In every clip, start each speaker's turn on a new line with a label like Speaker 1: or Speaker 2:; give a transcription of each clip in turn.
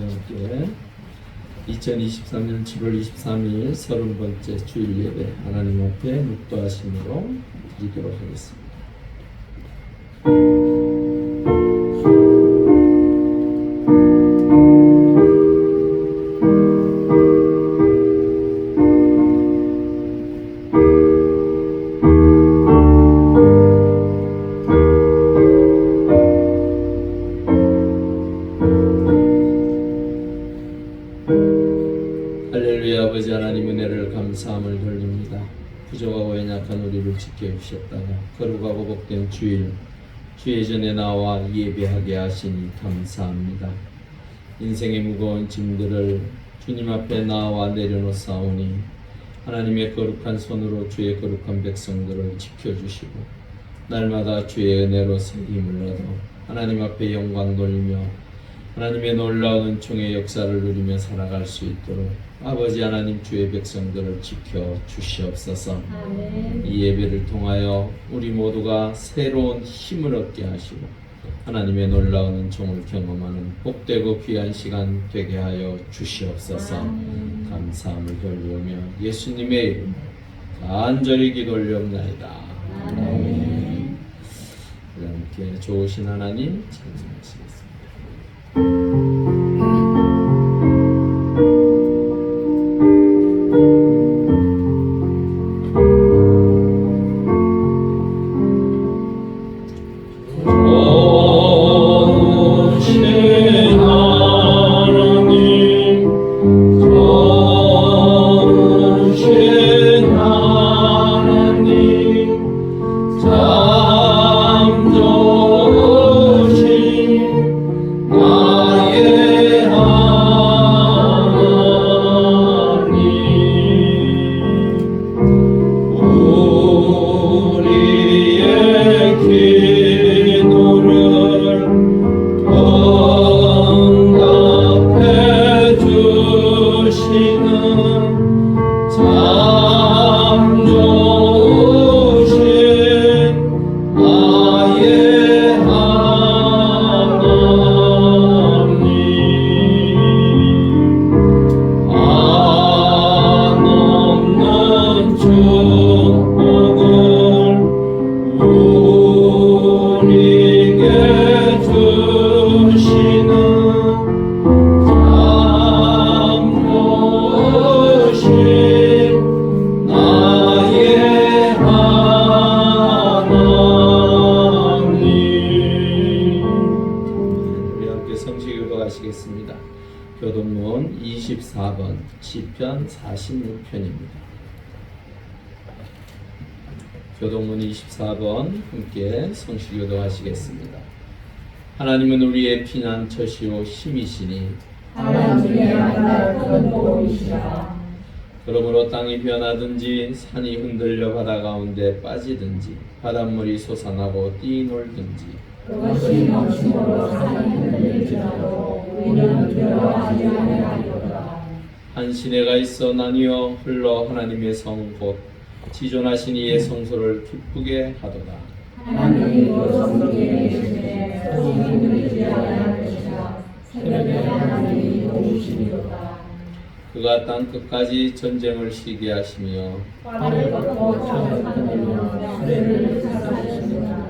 Speaker 1: 함께 2023년 7월 23일 30번째 주일 예배 하나님 앞에 묵도하심으로 드리도록 하겠습니다. 할렐루야. 아버지 하나님 은혜를 감사함을 돌립니다. 부족하고 연약한 우리를 지켜주셨다가 거룩하고 복된 주일 주의 전에 나와 예배하게 하시니 감사합니다. 인생의 무거운 짐들을 주님 앞에 나와 내려놓사오니 하나님의 거룩한 손으로 주의 거룩한 백성들을 지켜주시고 날마다 주의 은혜로 새 힘을 얻어 하나님 앞에 영광 돌리며 하나님의 놀라운 은총의 역사를 누리며 살아갈 수 있도록 아버지 하나님 주의 백성들을 지켜 주시옵소서. 아멘. 이 예배를 통하여 우리 모두가 새로운 힘을 얻게 하시고 하나님의 놀라운 은총을 경험하는 복되고 귀한 시간 되게 하여 주시옵소서. 아멘. 감사함을 돌리며 예수님의 이름 간절히 기도 올리옵나이다. 아멘. 함께 좋으신 하나님 찬송하시겠습니다. 교동문 24번 시편 46편입니다. 교동문 24번 함께 성시교도 하시겠습니다. 하나님은 우리의 피난처시오 힘이시니
Speaker 2: 하나님의 만날 큰 도움이시라.
Speaker 1: 그러므로 땅이 변하든지 산이 흔들려 바다 가운데 빠지든지 바닷물이 솟아나고 뛰놀든지
Speaker 2: 그것이 넘침으로 산이 흔들릴지라도 우리는 두려워하지 아니하리로다.
Speaker 1: 한 시내가 있어 나뉘어 흘러 하나님의 성 곧 지존하신 이의 성소를 기쁘게 하도다.
Speaker 2: 하나님이 그 성소에 계시되 손이 흔들리지 아니할 것이라. 새벽에 하나님이 도우시리로다.
Speaker 1: 그가 땅 끝까지 전쟁을 시게 하시며
Speaker 2: 발을 걷고 창을 흔들며 수레를 탁하시니라.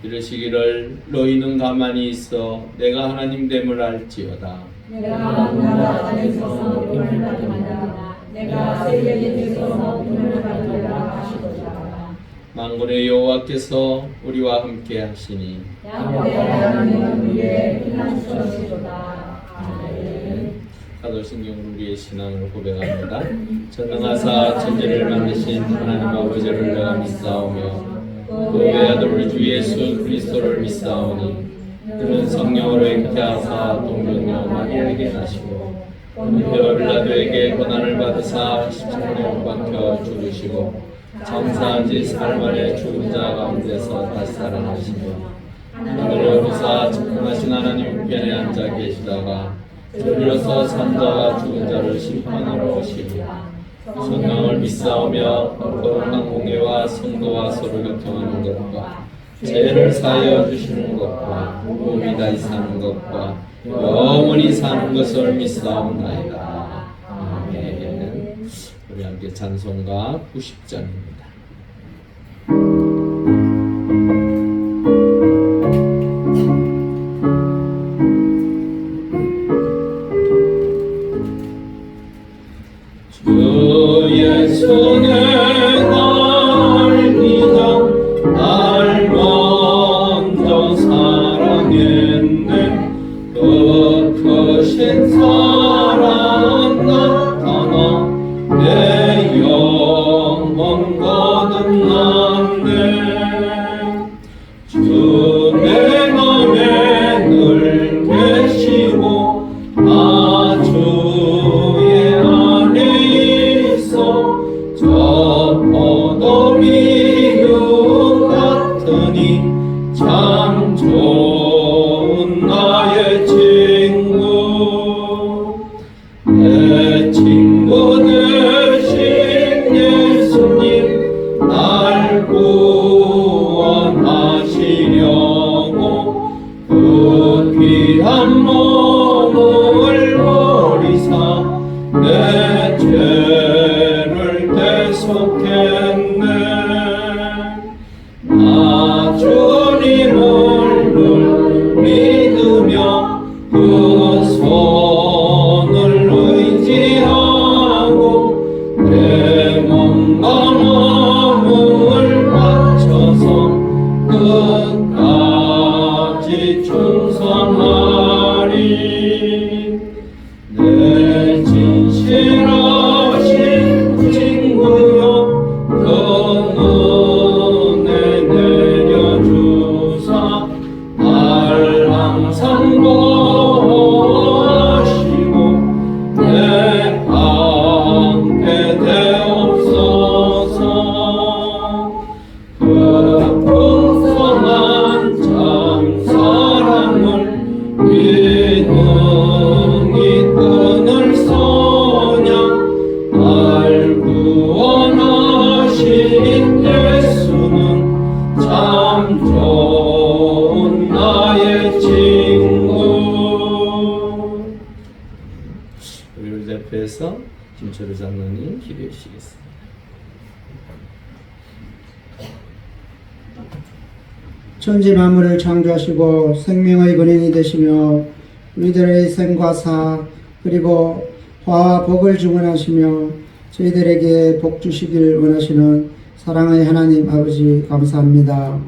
Speaker 1: 이르시기를 너희는 가만히 있어 내가 하나님 됨을 알지어다.
Speaker 2: 내가 나라 안에서 힘을 받으리라. 내가 세계에서 힘을 받으리라 하시도다.
Speaker 1: 만군의 여호와께서 우리와 함께 하시니
Speaker 2: 야곱의 하나님은 우리의 피난처시로다. 아멘.
Speaker 1: 사도신경으로 우리의 신앙을 고백합니다. 전능하사 천지를 만드신 하나님 아버지를 내가 믿사오며 그 외아들 우리 주 예수 그리스도를 믿사오니 그는 성령으로 잉태하사 동정녀 마리아에게 나시고 본디오 빌라도에게 고난을 받으사 십자가에 못 박혀 죽으시고 장사한 지 사흘 만에 죽은 자 가운데서 다시 살아나시며 하늘에 오르사 전능하신 하나님 우편에 앉아 계시다가 저리로서 산자와 죽은 자를 심판하러 오시리라. 성령을 믿사오며 거룩한 공예와 성도와 서로 교통하는 것과 죄를 사하여 주시는 것과 몸이 다시 사는 것과 영원히 사는 것을 믿사옵나이다. 아멘. 우리 함께 찬송가 90장입니다. 주의 손에 날 믿어 날 먼저 사랑했네. 그 크신 사랑 나타나 내 영혼 거듭났네. 주 내 맘에 늘 계시고 나 주의 안에 있어. 저 포도 미유 같으니 참 좋은 나의 친구. 내 친구 되신 예수님 날 구원하시려고 그 귀한 몸을 버리사 내 죄를 대속했네. 나 주님을 늘 믿으며 그 손을 의지하고 내 몸과 마음을 바쳐서 끝까지 충성하리. 내 진실하신 친구여 그 은혜 내려주사 날 항상 보호하시고 내 방패 되옵소서. 그 풍성한 참 사랑을 믿음이 끊을 소냐. 날 구원하신 예수는 참 좋은 나의 친구. 우리를 대표해서 김철우 장로님 기도해 주시겠습니다.
Speaker 3: 천지 만물을 창조하시고 생명의 근원이 되시며 우리들의 생과 사 그리고 화와 복을 증언하시며 저희들에게 복 주시길 원하시는 사랑의 하나님 아버지 감사합니다.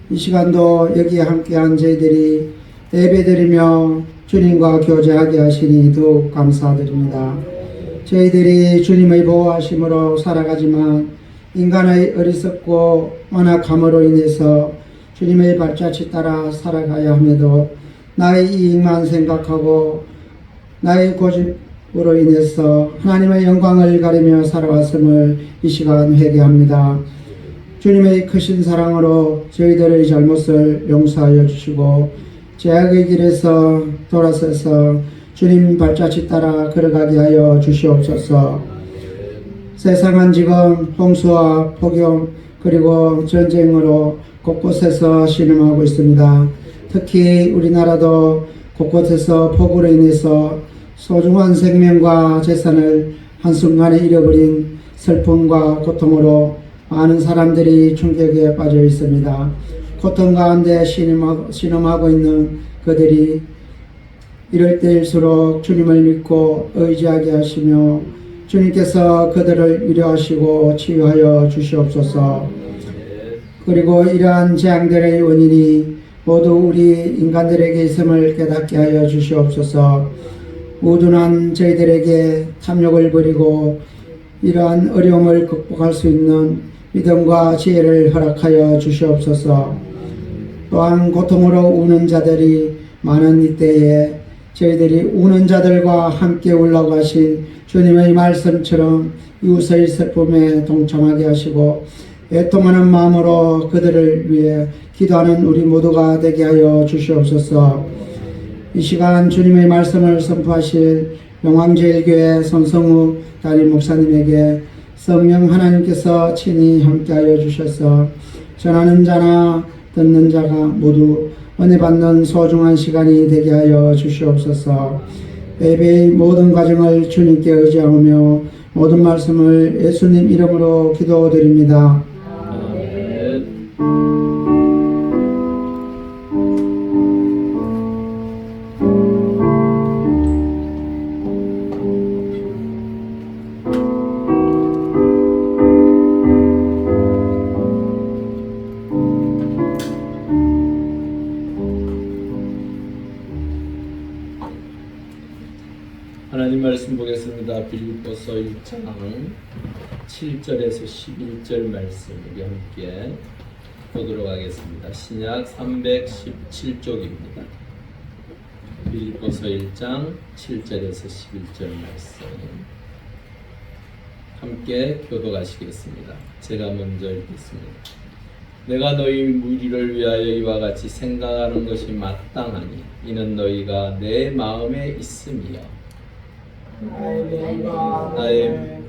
Speaker 3: 이 시간도 여기에 함께한 저희들이 예배드리며 주님과 교제하게 하시니 더욱 감사드립니다. 저희들이 주님의 보호하심으로 살아가지만 인간의 어리석고 완악함으로 인해서 주님의 발자취 따라 살아가야 함에도 나의 이익만 생각하고 나의 고집으로 인해서 하나님의 영광을 가리며 살아왔음을 이 시간 회개합니다. 주님의 크신 사랑으로 저희들의 잘못을 용서하여 주시고 죄악의 길에서 돌아서서 주님 발자취 따라 걸어가게 하여 주시옵소서. 세상은 지금 홍수와 폭염 그리고 전쟁으로 곳곳에서 신음하고 있습니다. 특히 우리나라도 곳곳에서 폭우로 인해서 소중한 생명과 재산을 한순간에 잃어버린 슬픔과 고통으로 많은 사람들이 충격에 빠져 있습니다. 고통 가운데 신음하고 있는 그들이 이럴 때일수록 주님을 믿고 의지하게 하시며 주님께서 그들을 위로하시고 치유하여 주시옵소서. 그리고 이러한 재앙들의 원인이 모두 우리 인간들에게 있음을 깨닫게 하여 주시옵소서. 우둔한 저희들에게 탐욕을 버리고 이러한 어려움을 극복할 수 있는 믿음과 지혜를 허락하여 주시옵소서. 또한 고통으로 우는 자들이 많은 이때에 저희들이 우는 자들과 함께 울라고 하신 주님의 말씀처럼 이웃의 슬픔에 동참하게 하시고 애통하는 마음으로 그들을 위해 기도하는 우리 모두가 되게 하여 주시옵소서. 이 시간 주님의 말씀을 선포하실 영광제일교회 손성우 담임 목사님에게 성령 하나님께서 친히 함께하여 주셔서 전하는 자나 듣는 자가 모두 은혜 받는 소중한 시간이 되게 하여 주시옵소서. 예배의 모든 과정을 주님께 의지하며 모든 말씀을 예수님 이름으로 기도드립니다.
Speaker 1: 아멘. 하나님 말씀 보겠습니다. 빌립보서 1장 7절에서 11절 말씀 우리 함께 보도록 하겠습니다. 신약 317쪽입니다. 빌립보서 1장 7절에서 11절 말씀 함께 교독하시겠습니다. 제가 먼저 읽겠습니다. 내가 너희 무리를 위하여 이와 같이 생각하는 것이 마땅하니 이는 너희가 내 마음에 있음이요 나의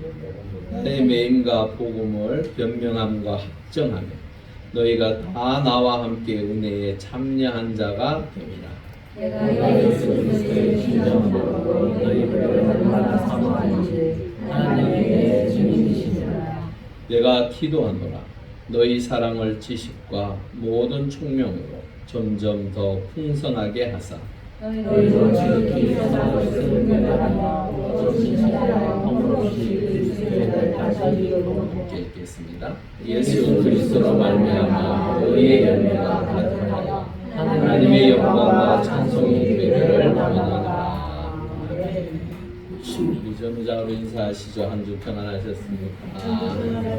Speaker 1: 매임과 복음을 변명함과 확정하며 너희가 다 나와 함께 은혜에 참여한 자가 됨이라.
Speaker 2: 내가 예수 그리스도의 신령으로 너희를 얼마나 사모하는지 하나님의 주님이시니라.
Speaker 1: 내가 기도하노라. 너희 사랑을 지식과 모든 총명으로 점점 더 풍성하게 하사
Speaker 2: 너희도 지극히 선한 것을 분별하며 오직 신실하여 허물없이 그리스도를 다시 이루고
Speaker 1: 함께 읽겠습니다. 예수 그리스도로 말미암아 너희의 열매가 가득하여 하나님의 영광과 찬송이 되기를 원하노라. 우리 전무장으로 인사하시죠. 한 주 평안하셨습니까?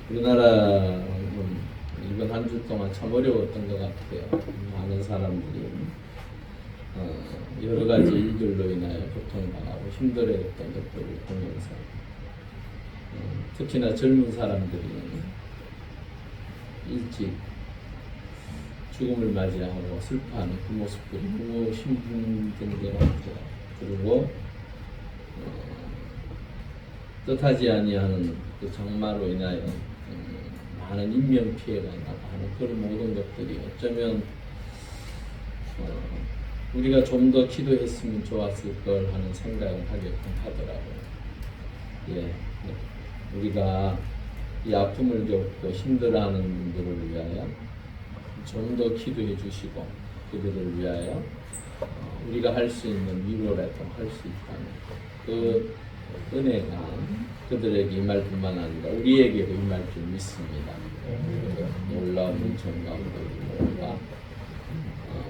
Speaker 1: 우리나라 이번 한 주 동안 참 어려웠던 것 같아요. 많은 사람들이 여러 가지 일들로 인하여 고통당하고 힘들어했던 것들을 보면서 특히나 젊은 사람들이 일찍 죽음을 맞이하고 슬퍼하는 그 모습들이 너무 힘든 것 같아요. 그리고 뜻하지 아니하는 그 장마로 인하여 많은 인명 피해가 나타나는 그런 모든 것들이 어쩌면 우리가 좀 더 기도했으면 좋았을 걸 하는 생각을 하게끔 하더라고요. 예, 우리가 이 아픔을 겪고 힘들어하는 분들을 위하여 좀 더 기도해 주시고 그들을 위하여 우리가 할 수 있는 위로라도 할 수 있다는 그 은혜가 그들에게 임할 뿐만 아니라 우리에게도 임할 줄 믿습니다. 놀라운 은총 가운데 우리가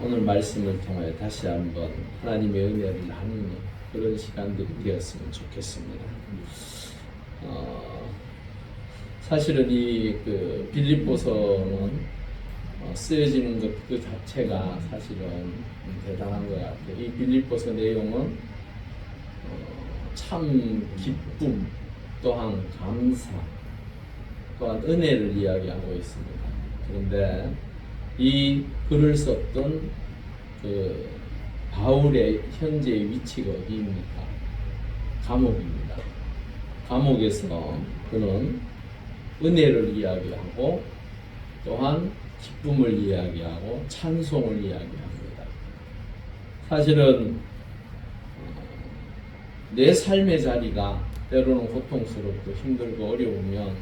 Speaker 1: 오늘 말씀을 통하여 다시 한번 하나님의 은혜를 나누는 그런 시간들이 되었으면 좋겠습니다. 사실은 이 그 빌립보서는 쓰여지는 것 그 자체가 사실은 대단한 것 같아요. 이 빌립보서 내용은 참 기쁨 또한 감사 또한 은혜를 이야기하고 있습니다. 그런데 이 글을 썼던 그 바울의 현재의 위치가 어디입니까? 감옥입니다. 감옥에서 그는 은혜를 이야기하고 또한 기쁨을 이야기하고 찬송을 이야기합니다. 사실은 내 삶의 자리가 때로는 고통스럽고 힘들고 어려우면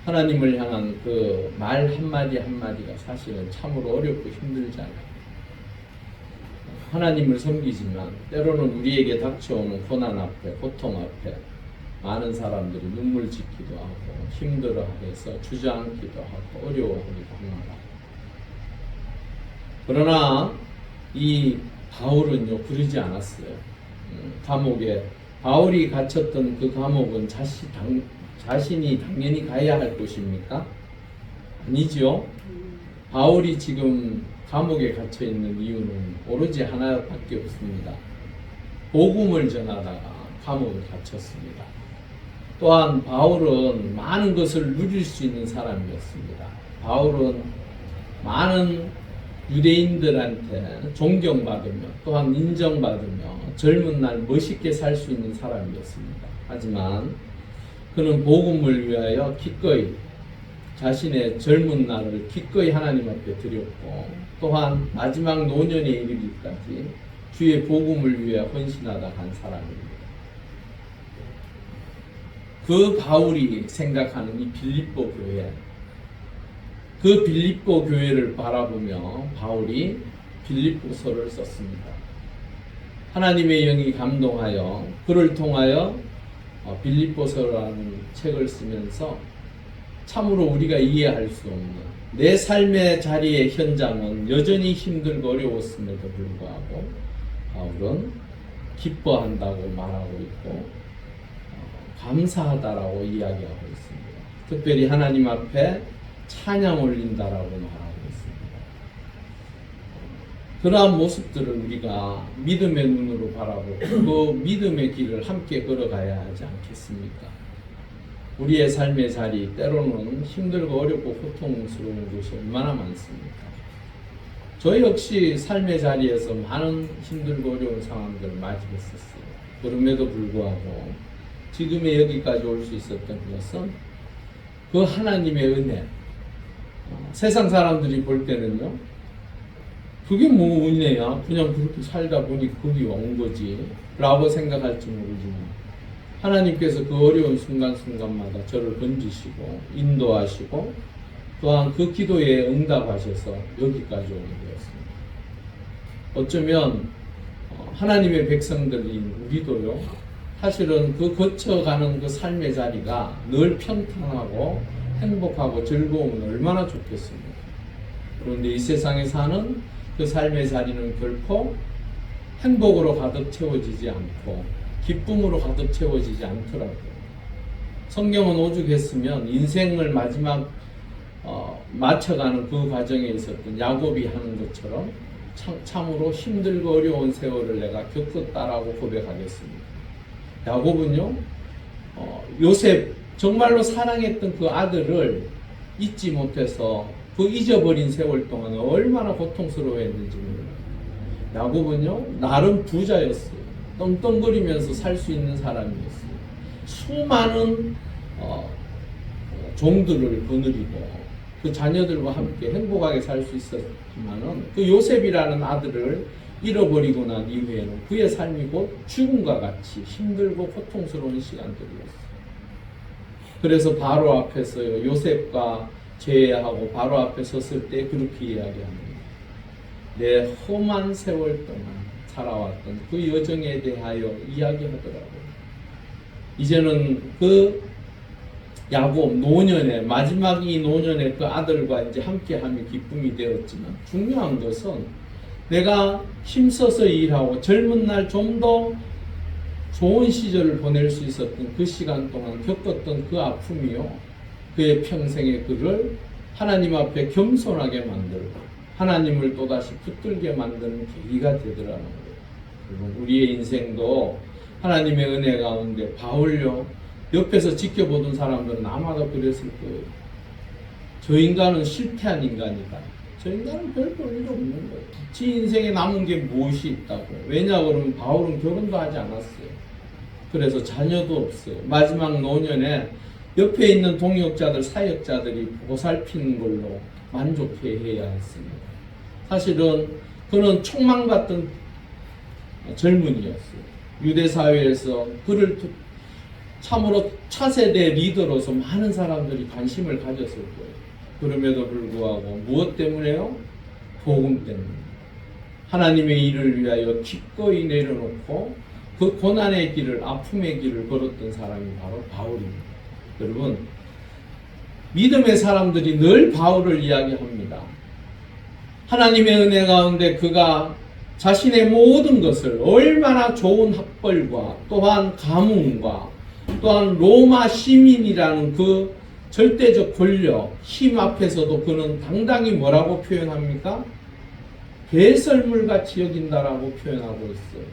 Speaker 1: 하나님을 향한 그 말 한마디 한마디가 사실은 참으로 어렵고 힘들잖아요. 하나님을 섬기지만 때로는 우리에게 닥쳐오는 고난 앞에 고통 앞에 많은 사람들이 눈물 짓기도 하고 힘들어해서 주저앉기도 하고 어려워하기도 합니다. 그러나 이 바울은요 그러지 않았어요. 감옥에 바울이 갇혔던 그 감옥은 자신이 당연히 가야 할 곳입니까? 아니죠. 바울이 지금 감옥에 갇혀 있는 이유는 오로지 하나밖에 없습니다. 복음을 전하다가 감옥에 갇혔습니다. 또한 바울은 많은 것을 누릴 수 있는 사람이었습니다. 바울은 많은 유대인들한테 존경받으며 또한 인정받으며 젊은 날 멋있게 살 수 있는 사람이었습니다. 하지만 그는 복음을 위하여 기꺼이 자신의 젊은 날을 기꺼이 하나님 앞에 드렸고 또한 마지막 노년에 이르기까지 주의 복음을 위해 헌신하다 간 사람입니다. 그 바울이 생각하는 이 빌립보 교회, 그 빌립보 교회를 바라보며 바울이 빌립보서를 썼습니다. 하나님의 영이 감동하여 그를 통하여 빌립보서라는 책을 쓰면서 참으로 우리가 이해할 수 없는 내 삶의 자리의 현장은 여전히 힘들고 어려웠음에도 불구하고 바울은 기뻐한다고 말하고 있고 감사하다라고 이야기하고 있습니다. 특별히 하나님 앞에 찬양 올린다라고 말하고 있습니다. 그러한 모습들을 우리가 믿음의 눈으로 바라보고 그 믿음의 길을 함께 걸어가야 하지 않겠습니까? 우리의 삶의 자리 때로는 힘들고 어렵고 고통스러운 곳이 얼마나 많습니까? 저 역시 삶의 자리에서 많은 힘들고 어려운 상황들을 맞이했었어요. 그럼에도 불구하고 지금의 여기까지 올 수 있었던 것은 그 하나님의 은혜. 세상 사람들이 볼 때는요, 그게 뭐 은혜야? 그냥 그렇게 살다 보니 거기 온 거지 라고 생각할지 모르지만 하나님께서 그 어려운 순간순간마다 저를 건지시고 인도하시고 또한 그 기도에 응답하셔서 여기까지 오게 되었습니다. 어쩌면 하나님의 백성들인 우리도요, 사실은 그 거쳐가는 그 삶의 자리가 늘 평탄하고 행복하고 즐거우면 얼마나 좋겠습니까? 그런데 이 세상에 사는 그 삶의 자리는 결코 행복으로 가득 채워지지 않고 기쁨으로 가득 채워지지 않더라고요. 성경은 오죽했으면 인생을 마지막 맞춰가는 그 과정에 있었던 야곱이 하는 것처럼 참으로 힘들고 어려운 세월을 내가 겪었다라고 고백하겠습니다. 야곱은요, 요셉 정말로 사랑했던 그 아들을 잊지 못해서 그 잊어버린 세월 동안 얼마나 고통스러워했는지 몰라요. 야곱은요, 나름 부자였어요. 떵떵거리면서 살 수 있는 사람이었어요. 수많은 종들을 거느리고 그 자녀들과 함께 행복하게 살 수 있었지만은 그 요셉이라는 아들을 잃어버리고 난 이후에는 그의 삶이 곧 죽음과 같이 힘들고 고통스러운 시간들이었어요. 그래서 바로 앞에서요, 요셉과 제외하고 바로 앞에 섰을 때 그렇게 이야기합니다. 내 험한 세월 동안 살아왔던 그 여정에 대하여 이야기하더라고요. 이제는 그 야곱 노년에 마지막 이 노년에 그 아들과 이제 함께함이 기쁨이 되었지만 중요한 것은 내가 힘써서 일하고 젊은 날 좀 더 좋은 시절을 보낼 수 있었던 그 시간 동안 겪었던 그 아픔이요, 그의 평생의 그를 하나님 앞에 겸손하게 만들고 하나님을 또다시 붙들게 만드는 계기가 되더라는 거예요. 여러분, 우리의 인생도 하나님의 은혜 가운데 바울요, 옆에서 지켜보던 사람들은 아마도 그랬을 거예요. 저 인간은 실패한 인간이다. 저 인간은 별 볼 일 없는 거예요. 지 인생에 남은 게 무엇이 있다고. 왜냐 그러면 바울은 결혼도 하지 않았어요. 그래서 자녀도 없어요. 마지막 노년에 옆에 있는 동역자들, 사역자들이 보살피는 걸로 만족해야 했습니다. 사실은 그는 촉망받던 젊은이였어요. 유대 사회에서 그를 참으로 차세대 리더로서 많은 사람들이 관심을 가졌을 거예요. 그럼에도 불구하고 무엇 때문에요? 복음 때문에. 하나님의 일을 위하여 기꺼이 내려놓고 그 고난의 길을, 아픔의 길을 걸었던 사람이 바로 바울입니다. 여러분, 믿음의 사람들이 늘 바울을 이야기합니다. 하나님의 은혜 가운데 그가 자신의 모든 것을 얼마나 좋은 학벌과 또한 가문과 또한 로마 시민이라는 그 절대적 권력, 힘 앞에서도 그는 당당히 뭐라고 표현합니까? 배설물같이 여긴다라고 표현하고 있어요.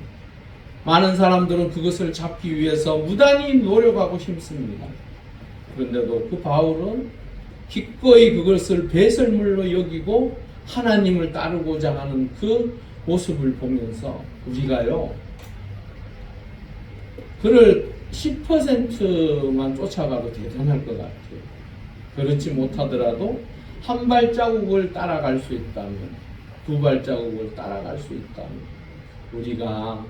Speaker 1: 많은 사람들은 그것을 잡기 위해서 무단히 노력하고 힘씁니다. 그런데도 그 바울은 기꺼이 그것을 배설물로 여기고 하나님을 따르고자 하는 그 모습을 보면서 우리가요, 그를 10%만 쫓아가도 대단할 것 같아요. 그렇지 못하더라도 한 발자국을 따라갈 수 있다면, 두 발자국을 따라갈 수 있다면, 우리가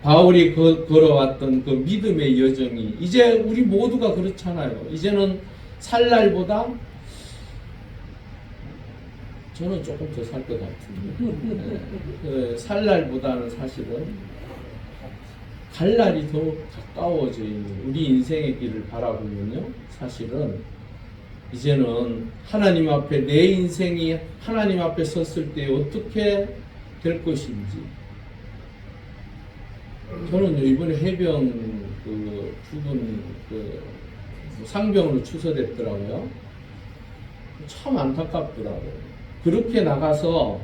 Speaker 1: 바울이 걸어왔던 그 믿음의 여정이 이제 우리 모두가 그렇잖아요. 이제는 살 날보다 저는 조금 더 살 것 같은데, 네. 살 날보다는 사실은 갈 날이 더 가까워져 있는 우리 인생의 길을 바라보면요, 사실은 이제는 하나님 앞에 내 인생이 하나님 앞에 섰을 때 어떻게 될 것인지. 저는 이번에 해병 죽은 상병으로 추서됐더라고요. 참 안타깝더라고요. 그렇게 나가서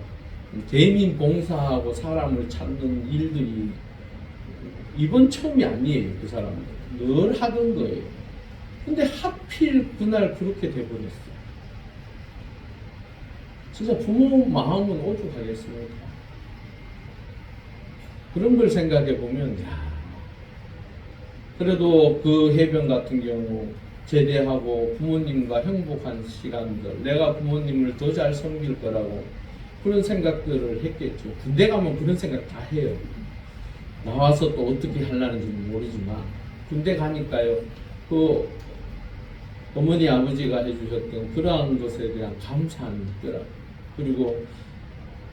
Speaker 1: 대민 봉사하고 사람을 찾는 일들이 이번 처음이 아니에요. 그 사람은 늘 하던 거예요. 근데 하필 그날 그렇게 돼버렸어요. 진짜 부모 마음은 오죽하겠습니까? 그런 걸 생각해 보면, 그래도 그 해병 같은 경우 제대하고 부모님과 행복한 시간들, 내가 부모님을 더 잘 섬길 거라고 그런 생각들을 했겠죠. 군대 가면 그런 생각 다 해요. 나와서 또 어떻게 하려는지는 모르지만 군대 가니까요, 그 어머니 아버지가 해주셨던 그러한 것에 대한 감사함이 있더라고요. 그리고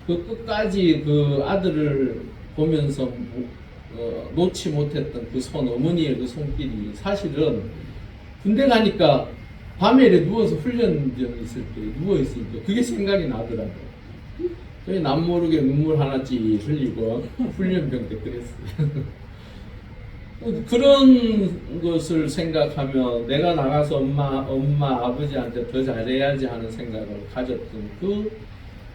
Speaker 1: 그 끝까지 그 아들을 보면서 놓지 못했던 그 손, 어머니의 그 손길이 사실은 군대 가니까 밤에 누워서 훈련병 있을 때 누워있으니까 그게 생각이 나더라고요. 저희 남모르게 눈물 하나씩 흘리고 훈련병 때 그랬어요. 그런 것을 생각하며 내가 나가서 엄마 아버지한테 더 잘해야지 하는 생각을 가졌던 그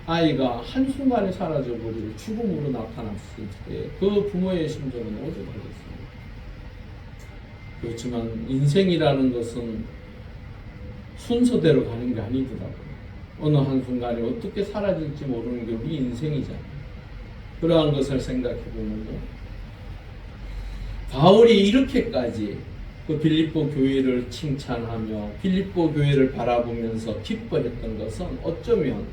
Speaker 1: 아이가 한순간에 사라져버리고 죽음으로 나타났을 때 그 부모의 심정은 오죽하겠습니까? 그렇지만 인생이라는 것은 순서대로 가는 게 아니더라고요. 어느 한순간에 어떻게 사라질지 모르는 게 우리 인생이잖아요. 그러한 것을 생각해 보면요, 바울이 이렇게까지 그 빌립보 교회를 칭찬하며 빌립보 교회를 바라보면서 기뻐했던 것은 어쩌면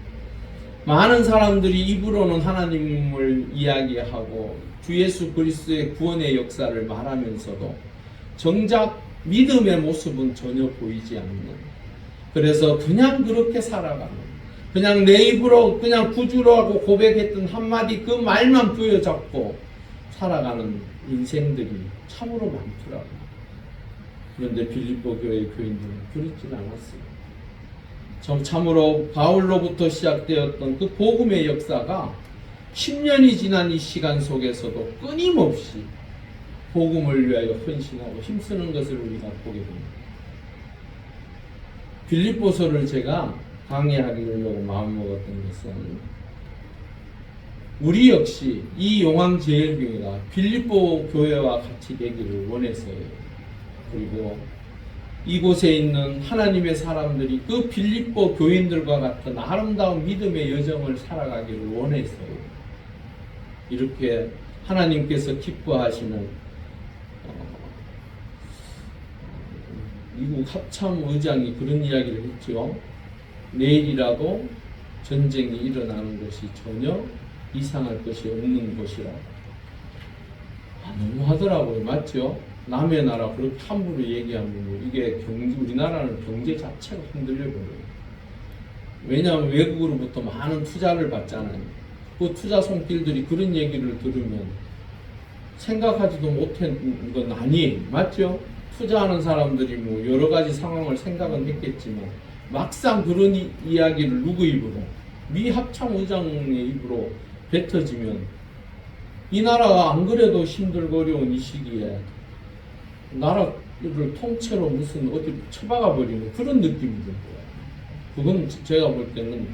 Speaker 1: 많은 사람들이 입으로는 하나님을 이야기하고 주 예수 그리스도의 구원의 역사를 말하면서도 정작 믿음의 모습은 전혀 보이지 않는, 그래서 그냥 그렇게 살아가는, 그냥 내 입으로 그냥 구주라고 고백했던 한마디 그 말만 부여잡고 살아가는 인생들이 참으로 많더라고요. 그런데 빌립보 교회 교인들은 그렇진 않았어요. 참으로 바울로부터 시작되었던 그 복음의 역사가 10년이 지난 이 시간 속에서도 끊임없이 복음을 위하여 헌신하고 힘쓰는 것을 우리가 보게 됩니다. 빌립보서를 제가 강의하기로 마음먹었던 것은 우리 역시 이 용왕제일교회가 빌립보 교회와 같이 되기를 원했어요. 그리고 이곳에 있는 하나님의 사람들이 그 빌립보 교인들과 같은 아름다운 믿음의 여정을 살아가기를 원했어요. 이렇게 하나님께서 기뻐하시는 미국 합참 의장이 그런 이야기를 했죠. 내일이라도 전쟁이 일어나는 것이 전혀 이상할 것이 없는 곳이라고. 너무하더라고요. 맞죠? 남의 나라 그렇게 함부로 얘기하면 이게 우리나라는 경제 자체가 흔들려버려요. 왜냐하면 외국으로부터 많은 투자를 받잖아요. 그 투자 손길들이 그런 얘기를 들으면 생각하지도 못한 건 아니에요. 맞죠? 투자하는 사람들이 뭐 여러 가지 상황을 생각은 했겠지만 막상 그런 이야기를 누구 입으로, 미 합참 의장의 입으로 뱉어지면 이 나라가 안 그래도 힘들고 어려운 이 시기에 나라를 통째로 무슨 어디 처박아 버리는 그런 느낌이 들 거예요. 그건 제가 볼 때는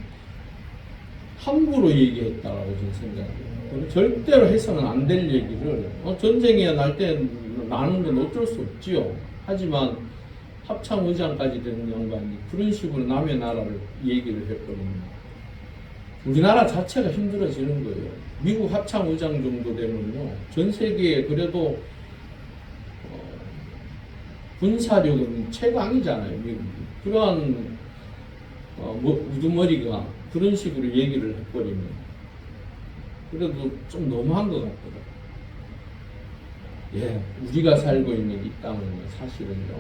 Speaker 1: 함부로 얘기했다라고 저는 생각해요. 절대로 해서는 안 될 얘기를 전쟁이 날 때 나는 건 어쩔 수 없지요. 하지만 합참 의장까지 되는 양반이 그런 식으로 남의 나라를 얘기를 해버립니다. 우리나라 자체가 힘들어지는 거예요. 미국 합창의장 정도 되면요, 전 세계에 그래도 군사력은 최강이잖아요, 미국이. 그러한 우두머리가 그런 식으로 얘기를 해버리면 그래도 좀 너무한 것 같더라고요. 예, 우리가 살고 있는 이 땅은 사실은요,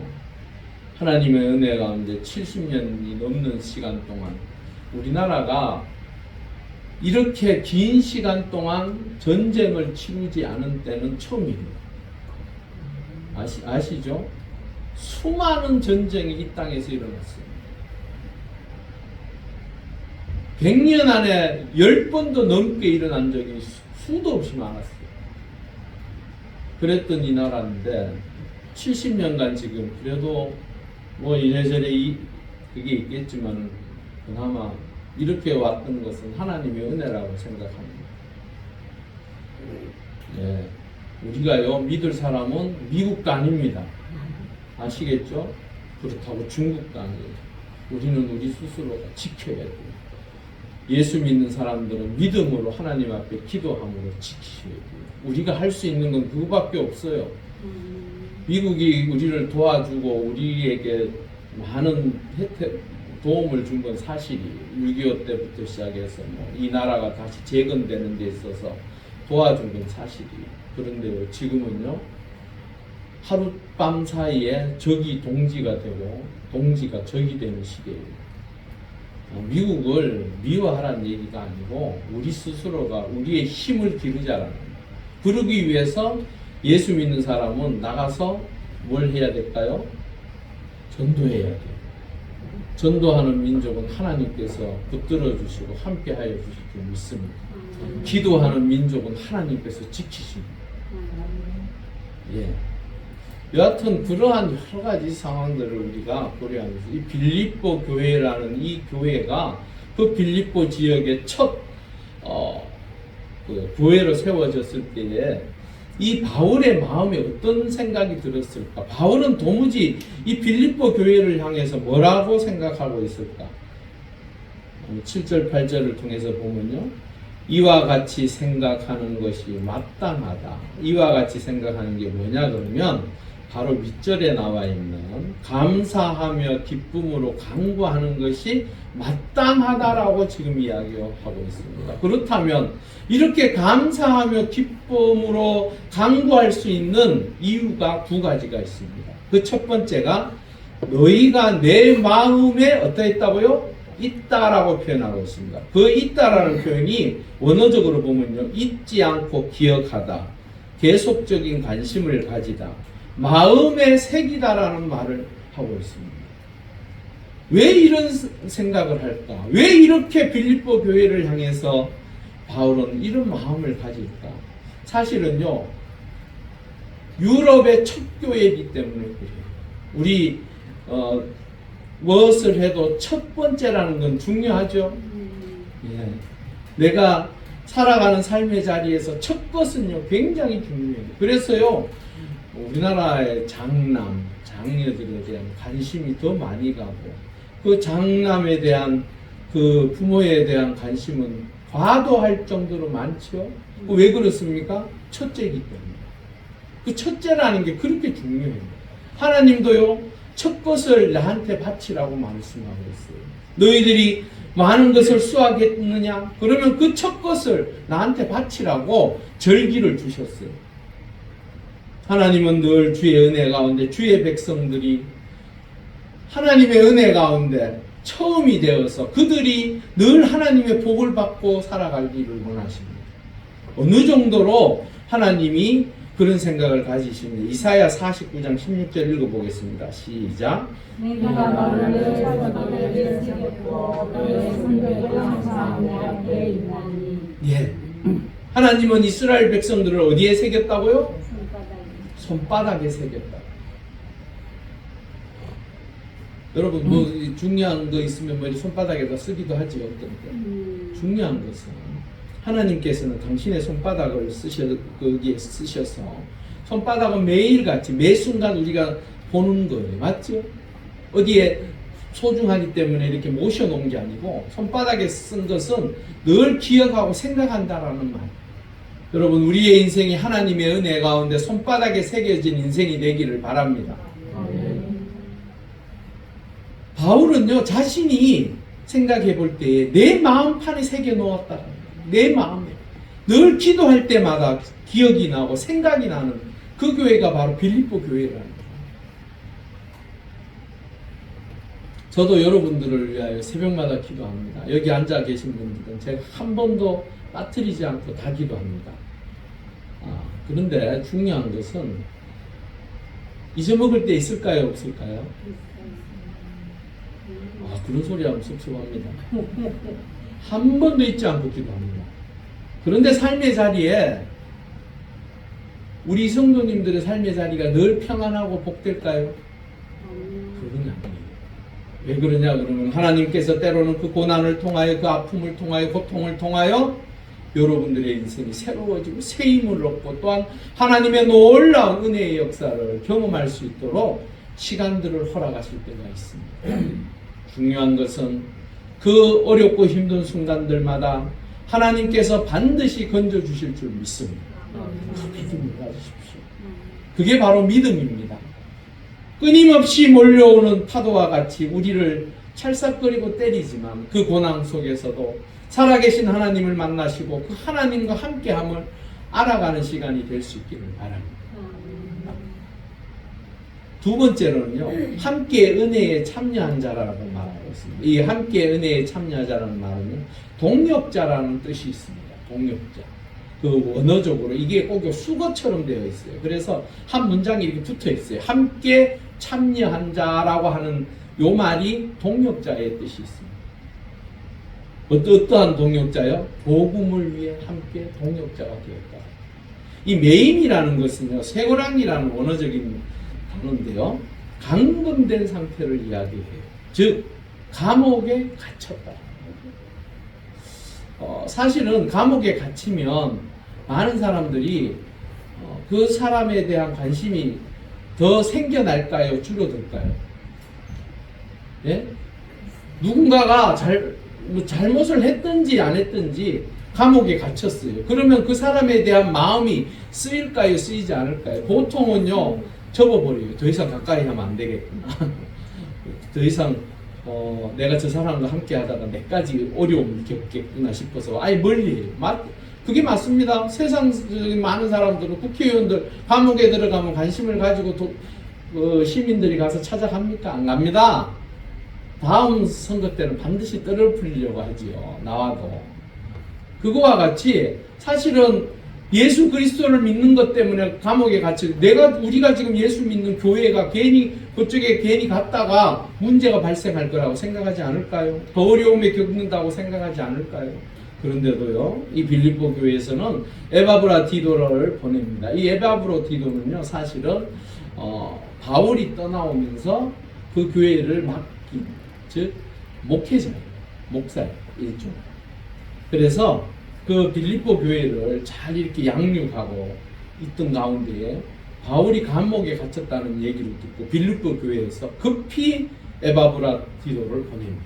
Speaker 1: 하나님의 은혜 가운데 70년이 넘는 시간 동안 우리나라가 이렇게 긴 시간 동안 전쟁을 치르지 않은 때는 처음입니다. 아시죠? 수많은 전쟁이 이 땅에서 일어났어요. 100년 안에 10번도 넘게 일어난 적이 수도 없이 많았어요. 그랬던 이 나라인데 70년간 지금 그래도 뭐 이래저래 그게 있겠지만 그나마 이렇게 왔던 것은 하나님의 은혜라고 생각합니다. 예, 우리가요 믿을 사람은 미국도 아닙니다. 아시겠죠? 그렇다고 중국도 아니에요. 우리는 우리 스스로가 지켜야 돼요. 예수 믿는 사람들은 믿음으로 하나님 앞에 기도함으로 지키셔야 돼요. 우리가 할 수 있는 건 그거밖에 없어요. 미국이 우리를 도와주고 우리에게 많은 혜택, 도움을 준 건 사실이에요. 6.25 때부터 시작해서 이 나라가 다시 재건되는 데 있어서 도와준 건 사실이에요. 그런데요, 지금은요, 하룻밤 사이에 적이 동지가 되고 동지가 적이 되는 시대예요. 미국을 미워하라는 얘기가 아니고 우리 스스로가 우리의 힘을 기르자라는 거예요. 그러기 위해서 예수 믿는 사람은 나가서 뭘 해야 될까요? 전도해야 돼요. 전도하는 민족은 하나님께서 붙들어 주시고 함께 하여 주실 줄 믿습니다. 기도하는 민족은 하나님께서 지키십니다. 예. 여하튼 그러한 여러 가지 상황들을 우리가 고려하면서 이 빌립보 교회라는 이 교회가 그 빌립보 지역의 첫 그 교회로 세워졌을 때에 이 바울의 마음에 어떤 생각이 들었을까? 바울은 도무지 이 빌립보 교회를 향해서 뭐라고 생각하고 있을까? 7절, 8절을 통해서 보면요, 이와 같이 생각하는 것이 마땅하다. 이와 같이 생각하는 게 뭐냐 그러면 바로 밑절에 나와 있는 감사하며 기쁨으로 간구하는 것이 마땅하다라고 지금 이야기하고 있습니다. 그렇다면 이렇게 감사하며 기쁨으로 간구할 수 있는 이유가 두 가지가 있습니다. 그 첫 번째가 너희가 내 마음에 어떠했다고요? 있다라고 표현하고 있습니다. 그 있다라는 표현이 원어적으로 보면요, 잊지 않고 기억하다, 계속적인 관심을 가지다, 마음에 새기다라는 말을 하고 있습니다. 왜 이런 생각을 할까? 왜 이렇게 빌립보 교회를 향해서 바울은 이런 마음을 가질까? 사실은요, 유럽의 첫 교회이기 때문에 그래요. 우리 무엇을 해도 첫 번째라는 건 중요하죠. 예. 내가 살아가는 삶의 자리에서 첫 것은요 굉장히 중요해요. 그래서요, 우리나라의 장남, 장녀들에 대한 관심이 더 많이 가고 그 장남에 대한 그 부모에 대한 관심은 과도할 정도로 많죠. 왜 그렇습니까? 첫째이기 때문에. 그 첫째라는 게 그렇게 중요해요. 하나님도요, 첫 것을 나한테 바치라고 말씀하고 있어요. 너희들이 많은 것을 수확했느냐? 그러면 그 첫 것을 나한테 바치라고 절기를 주셨어요. 하나님은 늘 주의 은혜 가운데 주의 백성들이 하나님의 은혜 가운데 처음이 되어서 그들이 늘 하나님의 복을 받고 살아가기를 원하십니다. 어느 정도로 하나님이 그런 생각을 가지십니다. 이사야 49장 16절 읽어보겠습니다. 시작.
Speaker 2: 내가 너를 찾아보내 세웠고 너의 성벽을 항상 내 앞에 있나니.
Speaker 1: 예. 하나님은 이스라엘 백성들을 어디에 새겼다고요? 손바닥에 새겼다. 여러분 뭐 중요한 거 있으면 뭐 손바닥에다 쓰기도 하지 어떤 때. 중요한 것은 하나님께서는 당신의 손바닥을 거기에 쓰셔서 손바닥은 매일같이 매 순간 우리가 보는 거예요. 맞죠? 어디에 소중하기 때문에 이렇게 모셔놓은 게 아니고 손바닥에 쓴 것은 늘 기억하고 생각한다라는 말. 여러분, 우리의 인생이 하나님의 은혜 가운데 손바닥에 새겨진 인생이 되기를 바랍니다. 바울은요, 자신이 생각해 볼 때에 내 마음판에 새겨 놓았다. 내 마음에 늘 기도할 때마다 기억이 나고 생각이 나는 그 교회가 바로 빌립보 교회라는 거예요. 저도 여러분들을 위하여 새벽마다 기도합니다. 여기 앉아 계신 분들은 제가 한 번도 빠뜨리지 않고 다 기도합니다. 그런데 중요한 것은 잊어먹을 때 있을까요, 없을까요? 그런 소리 하면 섭섭합니다. 한 번도 잊지 않고 기도합니다. 그런데 삶의 자리에 우리 성도님들의 삶의 자리가 늘 평안하고 복될까요? 그건 아니에요. 왜 그러냐 그러면 하나님께서 때로는 그 고난을 통하여, 그 아픔을 통하여, 고통을 통하여 여러분들의 인생이 새로워지고 새 힘을 얻고 또한 하나님의 놀라운 은혜의 역사를 경험할 수 있도록 시간들을 허락하실 때가 있습니다. 중요한 것은 그 어렵고 힘든 순간들마다 하나님께서 반드시 건져주실 줄 믿습니다. 그 믿음을 가지십시오. 그게 바로 믿음입니다. 끊임없이 몰려오는 파도와 같이 우리를 찰싹거리고 때리지만 그 고난 속에서도 살아계신 하나님을 만나시고 그 하나님과 함께함을 알아가는 시간이 될 수 있기를 바랍니다. 두 번째로는요, 함께 은혜에 참여한 자라고 말하고 있습니다. 이 함께 은혜에 참여자라는 말은 동역자라는 뜻이 있습니다. 동역자. 그 언어적으로 이게 꼭 수거처럼 되어 있어요. 그래서 한 문장이 이렇게 붙어 있어요. 함께 참여한 자라고 하는 요 말이 동역자의 뜻이 있습니다. 어떠한 동역자요? 복음을 위해 함께 동역자가 되었다. 이 매임이라는 것은요, 쇠고랑이라는 원어적인 단어인데요, 감금된 상태를 이야기해요. 즉 감옥에 갇혔다. 사실은 감옥에 갇히면 많은 사람들이 그 사람에 대한 관심이 더 생겨날까요? 줄어들까요? 예? 누군가가 잘못을 했든지 안 했든지 감옥에 갇혔어요. 그러면 그 사람에 대한 마음이 쓰일까요? 쓰이지 않을까요? 보통은요, 접어버려요. 더 이상 가까이 하면 안 되겠구나. 더 이상 내가 저 사람과 함께 하다가 내까지 어려움을 겪겠구나 싶어서 아예 멀리 해요. 그게 맞습니다. 세상적인 많은 사람들은, 국회의원들 감옥에 들어가면 관심을 가지고 시민들이 가서 찾아갑니까? 안 갑니다. 다음 선거 때는 반드시 떨어뜨리려고 하지요. 나와도. 그거와 같이 사실은 예수 그리스도를 믿는 것 때문에 감옥에 갇혀 우리가 지금 예수 믿는 교회가 그쪽에 괜히 갔다가 문제가 발생할 거라고 생각하지 않을까요? 더 어려움에 겪는다고 생각하지 않을까요? 그런데도요, 이 빌립보 교회에서는 에바브라디도를 보냅니다. 이 에바브라디도는요, 사실은 바울이 떠나오면서 그 교회를 맡긴, 즉 목회자예요. 목사예요. 일종. 그래서 그 빌립보 교회를 잘 이렇게 양육하고 있던 가운데에 바울이 감옥에 갇혔다는 얘기를 듣고 빌립보 교회에서 급히 에바브라디도를 보냅니다.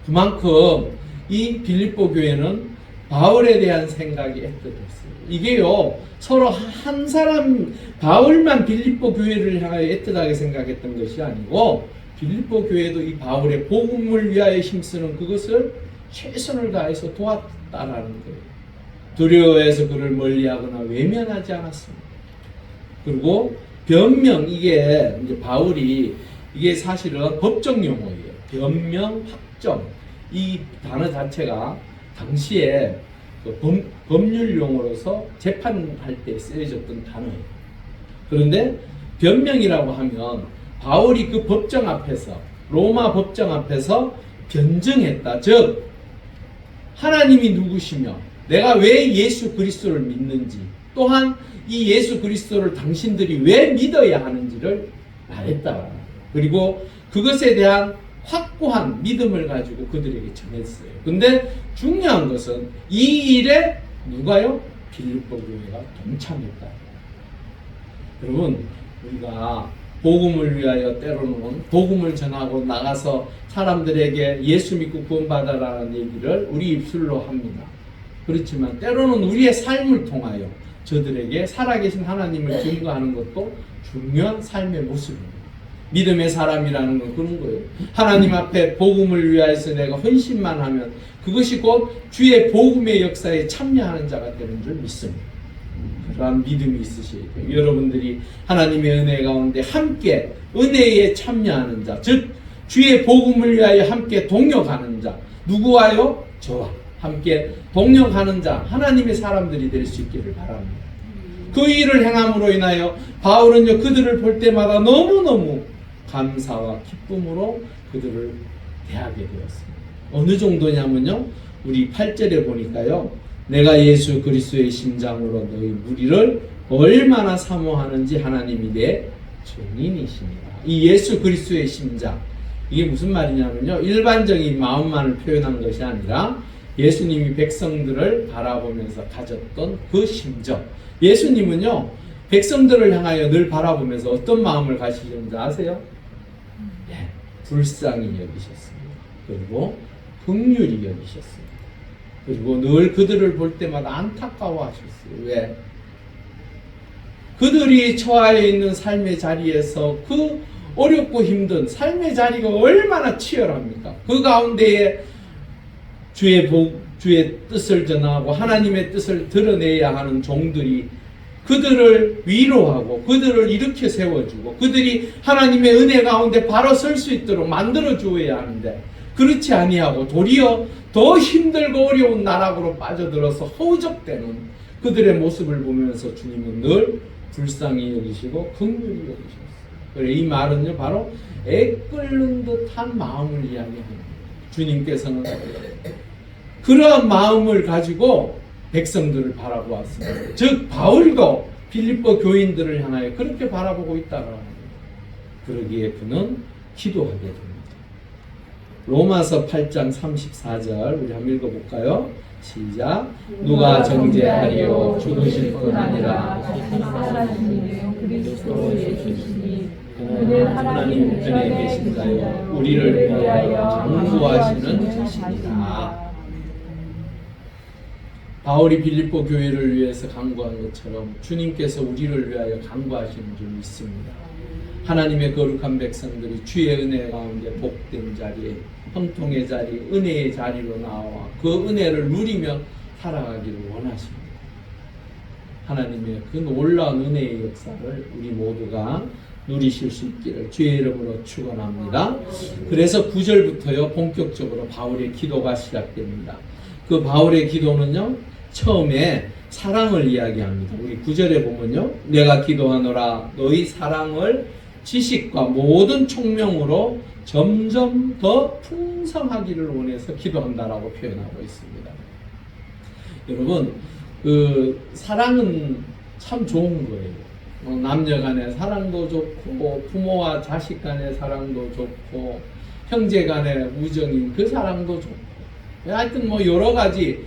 Speaker 1: 그만큼 이 빌립보 교회는 바울에 대한 생각이 애틋했어요. 이게요, 서로 한 사람 바울만 빌립보 교회를 향하여 애틋하게 생각했던 것이 아니고 빌립보 교회도 이 바울의 복음을 위하여 힘쓰는 그것을 최선을 다해서 도왔다라는 거예요. 두려워해서 그를 멀리하거나 외면하지 않았습니다. 그리고 변명, 이게 이제 바울이 이게 사실은 법정 용어예요. 변명, 확정, 이 단어 자체가 당시에 그 법률 용어로서 재판할 때 쓰여졌던 단어예요. 그런데 변명이라고 하면 바울이 그 법정 앞에서, 로마 법정 앞에서 변증했다. 즉 하나님이 누구시며 내가 왜 예수 그리스도를 믿는지, 또한 이 예수 그리스도를 당신들이 왜 믿어야 하는지를 말했다. 그리고 그것에 대한 확고한 믿음을 가지고 그들에게 전했어요. 근데 중요한 것은 이 일에 누가요? 빌립보 교회가 동참했다. 여러분, 우리가 복음을 위하여 때로는 복음을 전하고 나가서 사람들에게 예수 믿고 구원받아라는 얘기를 우리 입술로 합니다. 그렇지만 때로는 우리의 삶을 통하여 저들에게 살아계신 하나님을 증거하는 것도 중요한 삶의 모습입니다. 믿음의 사람이라는 건 그런 거예요. 하나님 앞에 복음을 위하여서 내가 헌신만 하면 그것이 곧 주의 복음의 역사에 참여하는 자가 되는 줄 믿습니다. 그러한 믿음이 있으셔야 돼요. 여러분들이 하나님의 은혜 가운데 함께 은혜에 참여하는 자, 즉 주의 복음을 위하여 함께 동역하는 자, 누구와요? 저와 함께 동역하는 자, 하나님의 사람들이 될 수 있기를 바랍니다. 그 일을 행함으로 인하여 바울은요, 그들을 볼 때마다 너무너무 감사와 기쁨으로 그들을 대하게 되었습니다. 어느 정도냐면요, 우리 8절에 보니까요, 내가 예수 그리스도의 심장으로 너희 무리를 얼마나 사모하는지 하나님이 내 증인이십니다. 이 예수 그리스도의 심장, 이게 무슨 말이냐면요, 일반적인 마음만을 표현한 것이 아니라 예수님이 백성들을 바라보면서 가졌던 그 심정. 예수님은요, 백성들을 향하여 늘 바라보면서 어떤 마음을 가지셨는지 아세요? 네, 불쌍히 여기셨습니다. 그리고 긍휼히 여기셨습니다. 그리고 늘 그들을 볼 때마다 안타까워하셨어요. 왜? 그들이 처하여 있는 삶의 자리에서 그 어렵고 힘든 삶의 자리가 얼마나 치열합니까? 그 가운데에 주의 뜻을 전하고 하나님의 뜻을 드러내야 하는 종들이 그들을 위로하고 그들을 일으켜 세워주고 그들이 하나님의 은혜 가운데 바로 설 수 있도록 만들어 주어야 하는데, 그렇지 아니하고 도리어 더 힘들고 어려운 나락으로 빠져들어서 허우적대는 그들의 모습을 보면서 주님은 늘 불쌍히 여기시고 긍휼히 여기셨어요. 그래, 이 말은요, 바로 애끓는 듯한 마음을 이야기합니다. 주님께서는 그러한 마음을 가지고 백성들을 바라보았습니다. 즉 바울도 빌립보 교인들을 향하여 그렇게 바라보고 있다고 합니다. 그러기에 그는 기도하게 됩니다. 로마서 8장 34절 우리 한번 읽어볼까요? 시작. 누가 정죄하리요? 죽으실 뿐 아니라
Speaker 2: 살아계신 그리스도 예수시니
Speaker 1: 그는 하나님 우편에 계신 자요 우리를 위하여 강구하시는 자신이라. 바울이 빌립보 교회를 위해서 강구한 것처럼 주님께서 우리를 위하여 강구하시는 줄 믿습니다. 하나님의 거룩한 백성들이 주의 은혜 가운데 복된 자리에, 형통의 자리, 은혜의 자리로 나와 그 은혜를 누리며 살아가기를 원하십니다. 하나님의 그 놀라운 은혜의 역사를 우리 모두가 누리실 수 있기를 주의 이름으로 축원합니다. 그래서 9절부터요 본격적으로 바울의 기도가 시작됩니다. 그 바울의 기도는요, 처음에 사랑을 이야기합니다. 우리 9절에 보면요, 내가 기도하노라 너희 사랑을 지식과 모든 총명으로 점점 더 풍성하기를 원해서 기도한다라고 표현하고 있습니다. 여러분, 그 사랑은 참 좋은 거예요. 남녀 간의 사랑도 좋고 부모와 자식 간의 사랑도 좋고 형제 간의 우정인 그 사랑도 좋고, 하여튼 뭐 여러 가지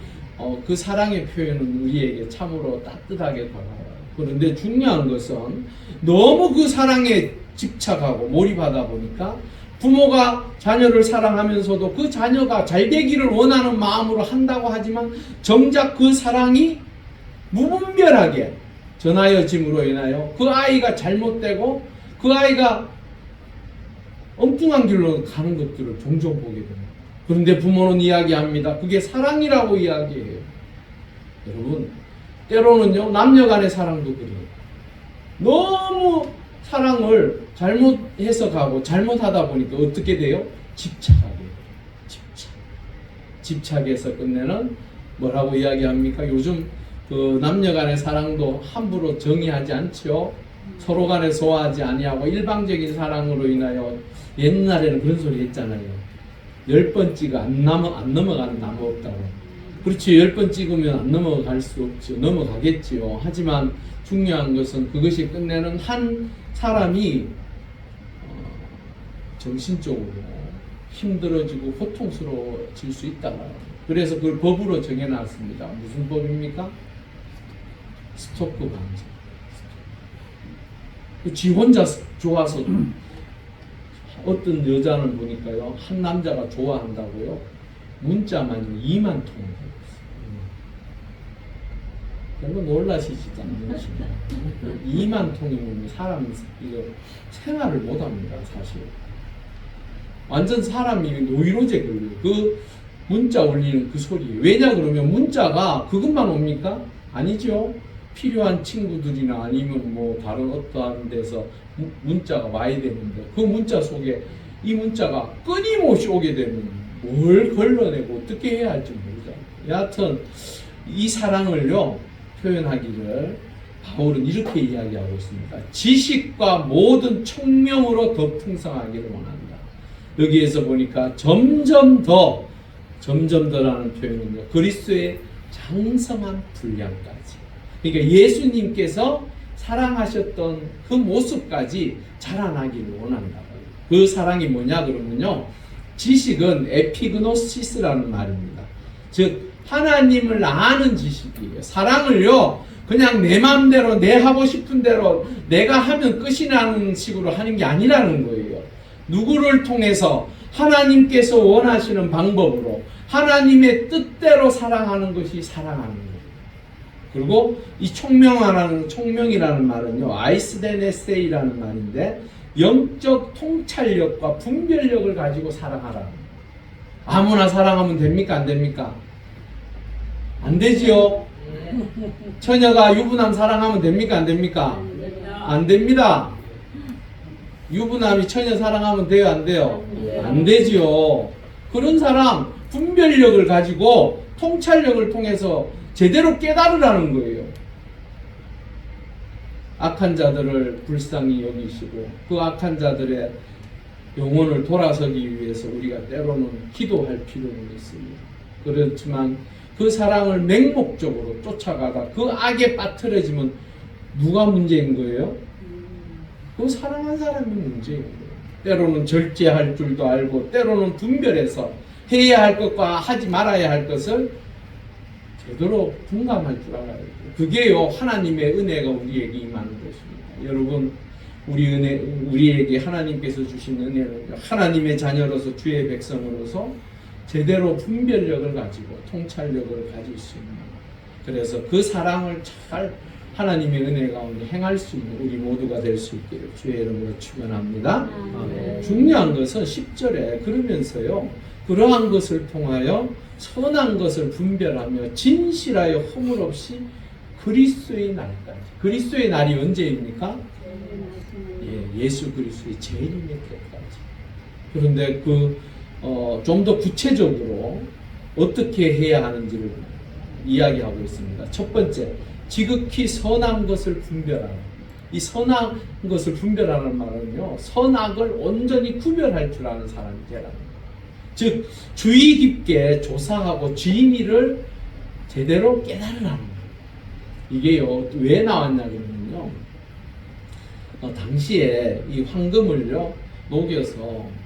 Speaker 1: 그 사랑의 표현은 우리에게 참으로 따뜻하게 다가와요. 그런데 중요한 것은 너무 그 사랑에 집착하고 몰입하다 보니까 부모가 자녀를 사랑하면서도 그 자녀가 잘 되기를 원하는 마음으로 한다고 하지만 정작 그 사랑이 무분별하게 전하여짐으로 인하여 그 아이가 잘못되고 그 아이가 엉뚱한 길로 가는 것들을 종종 보게 됩니다. 그런데 부모는 이야기합니다. 그게 사랑이라고 이야기해요. 여러분, 때로는요, 남녀 간의 사랑도 그래요. 너무 사랑을 잘못 해석하고 잘못하다 보니까 어떻게 돼요? 집착하게 돼요. 집착해서 끝내는 뭐라고 이야기합니까? 요즘 그 남녀 간의 사랑도 함부로 정의하지 않죠. 서로 간에 소화하지 아니하고 일방적인 사랑으로 인하여 옛날에는 그런 소리 했잖아요. 10번 찍어 안 넘어가는 나무 없다고. 그렇지, 10번 찍으면 안 넘어갈 수 없죠. 넘어가겠지요. 하지만 중요한 것은 그것이 끝내는 한 사람이 정신적으로 힘들어지고 고통스러워질 수 있다고. 그래서 그걸 법으로 정해놨습니다. 무슨 법입니까? 스토크 방지. 지 혼자 좋아서 어떤 여자는 보니까요, 한 남자가 좋아한다고요, 문자만 2만 통을 보냈어요. 별로 놀라시지도 않으시죠. 2만 통이면 사람 이거 생활을 못합니다, 사실. 완전 사람이 노이로제 걸려요. 그 문자 올리는 그 소리에. 왜냐 그러면 문자가 그것만 옵니까? 아니죠. 필요한 친구들이나 아니면 뭐 다른 어떠한 데서 문자가 와야 되는데 그 문자 속에 이 문자가 끊임없이 오게 되면 뭘 걸러내고 어떻게 해야 할지 모르잖아요. 여하튼 이 사랑을요 표현하기를 바울은 이렇게 이야기하고 있습니다. 지식과 모든 총명으로 더 풍성하기를 원한다. 여기에서 보니까 점점 더라는 표현은요, 그리스도의 장성한 분량까지. 그러니까 예수님께서 사랑하셨던 그 모습까지 자라나기를 원한다. 그 사랑이 뭐냐 그러면요, 지식은 에피그노시스라는 말입니다. 즉 하나님을 아는 지식이에요. 사랑을요 그냥 내 마음대로 내 하고 싶은 대로 내가 하면 끝이 나는 식으로 하는 게 아니라는 거예요. 누구를 통해서 하나님께서 원하시는 방법으로 하나님의 뜻대로 사랑하는 것이 사랑하는 거예요. 그리고 이 총명이라는 말은요, 아이스데네세이라는 말인데 영적 통찰력과 분별력을 가지고 사랑하라. 아무나 사랑하면 됩니까? 안 됩니까? 안 되지요. 처녀가 유부남 사랑하면 됩니까? 안 됩니까? 안 됩니다. 유부남이 처녀 사랑하면 돼요? 안 돼요? 안 되지요. 그런 사람 분별력을 가지고 통찰력을 통해서 제대로 깨달으라는 거예요. 악한 자들을 불쌍히 여기시고 그 악한 자들의 영혼을 돌아서기 위해서 우리가 때로는 기도할 필요는 있습니다. 그렇지만 그 사랑을 맹목적으로 쫓아가다 그 악에 빠뜨려지면 누가 문제인 거예요? 그 사랑한 사람이 문제인 거예요. 때로는 절제할 줄도 알고 때로는 분별해서 해야 할 것과 하지 말아야 할 것을 제대로 분간할 줄 알아야 돼요. 그게요 하나님의 은혜가 우리에게 임하는 것입니다. 여러분 우리에게 하나님께서 주신 은혜는 하나님의 자녀로서 주의 백성으로서 제대로 분별력을 가지고 통찰력을 가질 수 있는, 그래서 그 사랑을 잘 하나님의 은혜 가운데 행할 수 있는 우리 모두가 될 수 있기를 주의 이름으로 축원합니다. 중요한 것은 10절에 그러면서요 그러한 것을 통하여 선한 것을 분별하며 진실하여 허물 없이 그리스도의 날까지. 그리스도의 날이 언제입니까? 예수 그리스도의 재림의 때까지. 그런데 좀 더 구체적으로 어떻게 해야 하는지를 이야기하고 있습니다. 첫 번째, 지극히 선한 것을 분별하라. 이 선한 것을 분별하는 말은요, 선악을 온전히 구별할 줄 아는 사람이 되라는 거예요. 즉 주의 깊게 조사하고 진리를 제대로 깨달으라는 거예요. 이게요 왜 나왔냐 그러면요, 당시에 이 황금을요 녹여서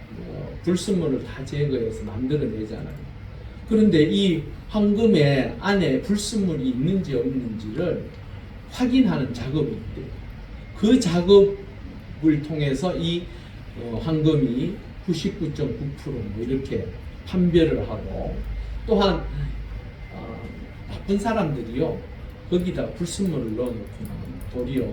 Speaker 1: 불순물을 다 제거해서 만들어내잖아요. 그런데 이 황금의 안에 불순물이 있는지 없는지를 확인하는 작업이 있대요. 그 작업을 통해서 이 황금이 99.9% 뭐 이렇게 판별을 하고, 또한 나쁜 사람들이요 거기다 불순물을 넣어놓고는 도리어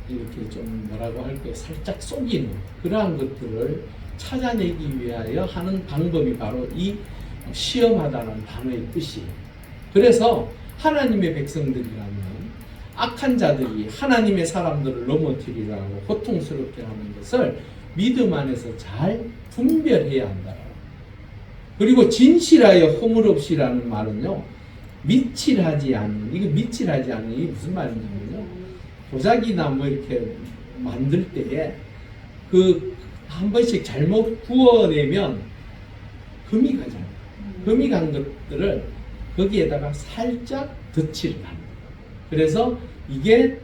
Speaker 1: 이렇게 좀 뭐라고 할까요, 살짝 속이는 그러한 것들을 찾아내기 위하여 하는 방법이 바로 이 시험하다는 단어의 뜻이에요. 그래서 하나님의 백성들이라면 악한 자들이 하나님의 사람들을 넘어뜨리라고 고통스럽게 하는 것을 믿음 안에서 잘 분별해야 한다. 그리고 진실하여 허물 없이라는 말은요, 미칠하지 않는, 이게 미칠하지 않는 이게 무슨 말이냐면요, 도자기나 뭐 이렇게 만들 때에 한 번씩 잘못 구워내면 금이 가잖아요. 금이 간 것들을 거기에다가 살짝 덧칠을 합니다. 그래서 이게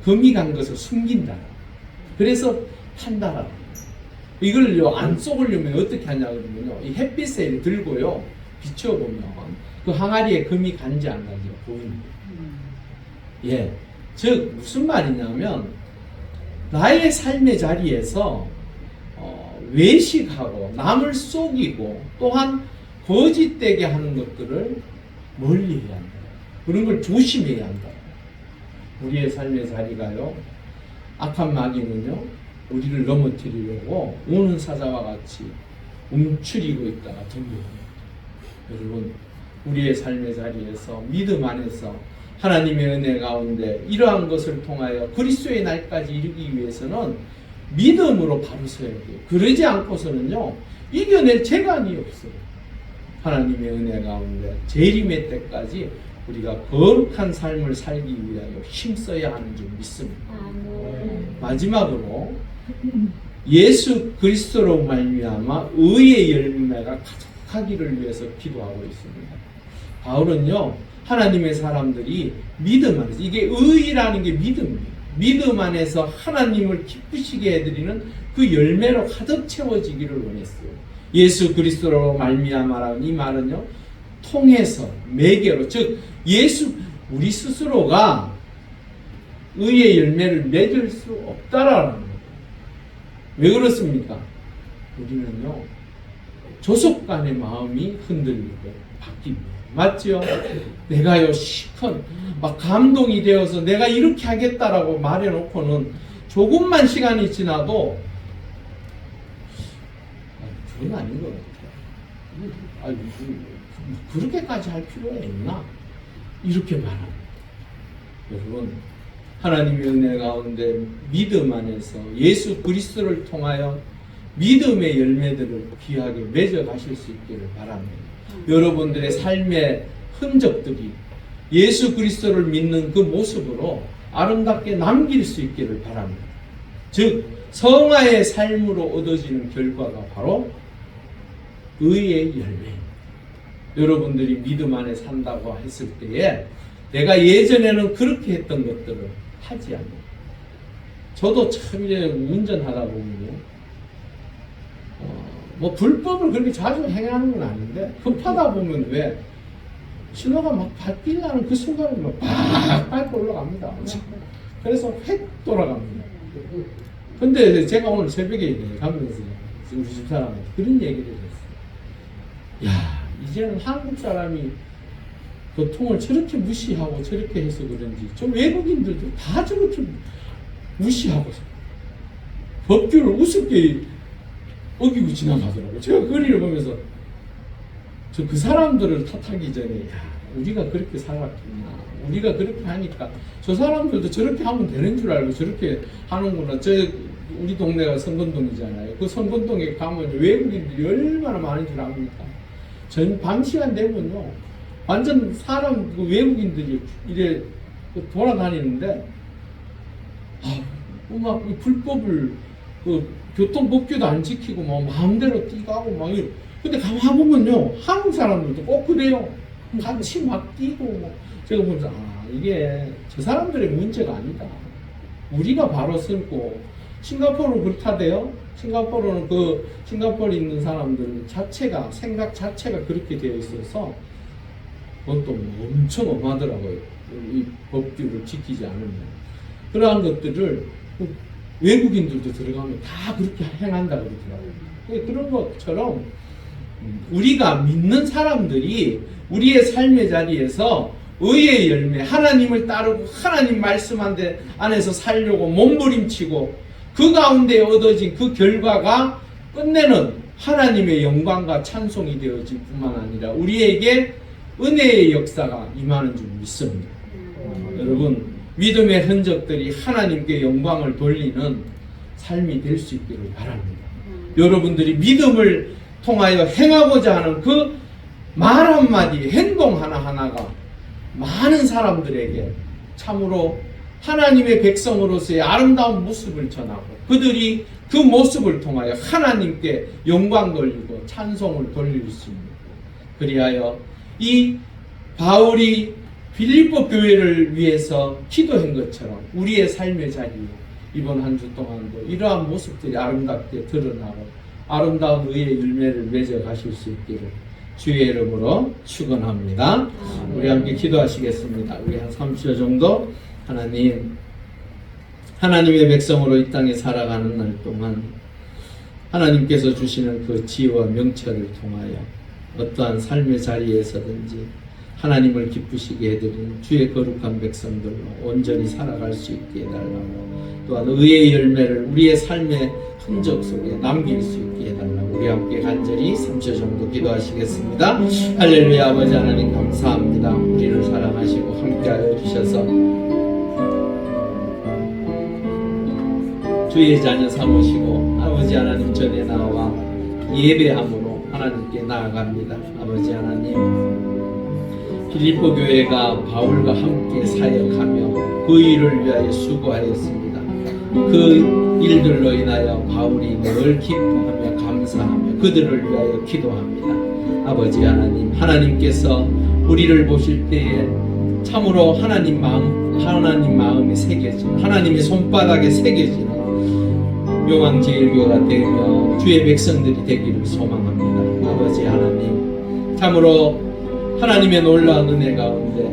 Speaker 1: 금이 간 것을 숨긴다. 그래서 판다라. 이걸요 안 쏘으려면 어떻게 하냐 그러면요, 이 햇빛에 들고요 비춰보면 그 항아리에 금이 간지 안 간지 보입니다. 즉 무슨 말이냐면 나의 삶의 자리에서 외식하고 남을 속이고 또한 거짓되게 하는 것들을 멀리 해야 한다. 그런 걸 조심해야 한다. 우리의 삶의 자리가요, 악한 마귀는요, 우리를 넘어뜨리려고 우는 사자와 같이 움츠리고 있다가 덤벼듭니다. 여러분, 우리의 삶의 자리에서 믿음 안에서 하나님의 은혜 가운데 이러한 것을 통하여 그리스도의 날까지 이르기 위해서는 믿음으로 바로 서야 돼요. 그러지 않고서는요, 이겨낼 재간이 없어요. 하나님의 은혜 가운데 재림의 때까지 우리가 거룩한 삶을 살기 위하여 힘써야 하는 줄 믿습니다. 마지막으로 예수 그리스도로 말미암아 의의 열매가 가득하기를 위해서 기도하고 있습니다. 바울은요, 하나님의 사람들이 믿음 안에서, 이게 의라는 게 믿음이에요. 믿음 안에서 하나님을 기쁘시게 해드리는 그 열매로 가득 채워지기를 원했어요. 예수 그리스도로 말미암아라는 이 말은요, 통해서, 매개로, 즉 우리 스스로가 의의 열매를 맺을 수 없다라는 거예요. 왜 그렇습니까? 우리는요, 조속 간의 마음이 흔들리고 바뀝니다. 맞죠? 내가요, 시큰 막 감동이 되어서 내가 이렇게 하겠다라고 말해놓고는 조금만 시간이 지나도 그건 아닌 것 같아요. 그렇게까지 할 필요가 있나? 이렇게 말합니다. 여러분, 하나님의 은혜 가운데 믿음 안에서 예수 그리스도를 통하여 믿음의 열매들을 귀하게 맺어 가실 수 있기를 바랍니다. 여러분들의 삶의 흔적들이 예수 그리스도를 믿는 그 모습으로 아름답게 남길 수 있기를 바랍니다. 즉 성화의 삶으로 얻어지는 결과가 바로 의의 열매입니다. 여러분들이 믿음 안에 산다고 했을 때에 내가 예전에는 그렇게 했던 것들을 하지 않는, 저도 참 이제 운전하다 보면요, 뭐 불법을 그렇게 자주 행하는 건 아닌데 급하다 보면 왜 신호가 막 바뀌려는 그 순간에 막 팍 밟고 올라갑니다. 그래서 획 돌아갑니다. 근데 제가 오늘 새벽에 가면서 우리 집사람한테 그런 얘기를 했어요. 야, 이제는 한국 사람이 교통을 저렇게 무시하고 저렇게 해서 그런지 저 외국인들도 다 저렇게 무시하고 법규를 우습게 어기고 지나가더라고요. 제가 그 일을 보면서 저 그 사람들을 탓하기 전에, 야, 우리가 그렇게 살았구나, 우리가 그렇게 하니까 저 사람들도 저렇게 하면 되는 줄 알고 저렇게 하는구나. 우리 동네가 선건동이잖아요. 그 선건동에 가면 외국인들이 얼마나 많은 줄 압니까? 전 밤 시간 되면요, 완전 사람, 그 외국인들이 이래 돌아다니는데, 막 불법을, 교통법규도 안 지키고, 막 마음대로 뛰가고, 막 이러. 근데 가만 보면요, 한국 사람들도 꼭 그래요. 같이 막 뛰고, 뭐. 제가 보면서, 이게 저 사람들의 문제가 아니다. 우리가 바로 쓸고, 싱가포르는 그렇다대요. 싱가포르는 싱가포르에 있는 사람들 자체가, 생각 자체가 그렇게 되어 있어서, 그건 또 엄청 엄하더라고요. 이 법규를 지키지 않으면. 그러한 것들을 외국인들도 들어가면 다 그렇게 행한다 그러더라고요. 그런 것처럼 우리가 믿는 사람들이 우리의 삶의 자리에서 의의 열매, 하나님을 따르고 하나님 말씀 안에서 살려고 몸부림치고 그 가운데 얻어진 그 결과가 끝내는 하나님의 영광과 찬송이 되어질 뿐만 아니라 우리에게 은혜의 역사가 임하는 줄 믿습니다. 여러분, 믿음의 흔적들이 하나님께 영광을 돌리는 삶이 될 수 있기를 바랍니다. 여러분들이 믿음을 통하여 행하고자 하는 그 말 한마디, 행동 하나하나가 많은 사람들에게 참으로 하나님의 백성으로서의 아름다운 모습을 전하고 그들이 그 모습을 통하여 하나님께 영광 돌리고 찬송을 돌릴 수 있는, 그리하여 이 바울이 빌립보 교회를 위해서 기도한 것처럼 우리의 삶의 자리에 이번 한 주 동안도 이러한 모습들이 아름답게 드러나고 아름다운 의의 열매를 맺어 가실 수 있기를 주의 이름으로 축원합니다. 우리 함께 기도하시겠습니다. 우리 한 30초 정도 하나님 하나님의 백성으로 이 땅에 살아가는 날 동안 하나님께서 주시는 그 지혜와 명철을 통하여 어떠한 삶의 자리에서든지 하나님을 기쁘시게 해드리는 주의 거룩한 백성들로 온전히 살아갈 수 있게 해달라고, 또한 의의 열매를 우리의 삶의 흔적 속에 남길 수 있게 해달라고 우리 함께 간절히 3초 정도 기도하시겠습니다. 할렐루야. 아버지 하나님 감사합니다. 우리를 사랑하시고 함께하여 주셔서 주의 자녀 삼으시고 아버지 하나님 전에 나와 예배함으로 하나님께 나아갑니다. 아버지 하나님, 빌립보 교회가 바울과 함께 사역하며 그 일을 위하여 수고하였습니다. 그 일들로 인하여 바울이 늘 기뻐하며 감사하며 그들을 위하여 기도합니다. 아버지 하나님, 하나님께서 우리를 보실 때에 참으로 하나님 마음에 새겨진, 하나님의 손바닥에 새겨지는 용왕제일교가 되며 주의 백성들이 되기를 소망합니다. 아버지 하나님, 참으로 하나님의 놀라운 은혜 가운데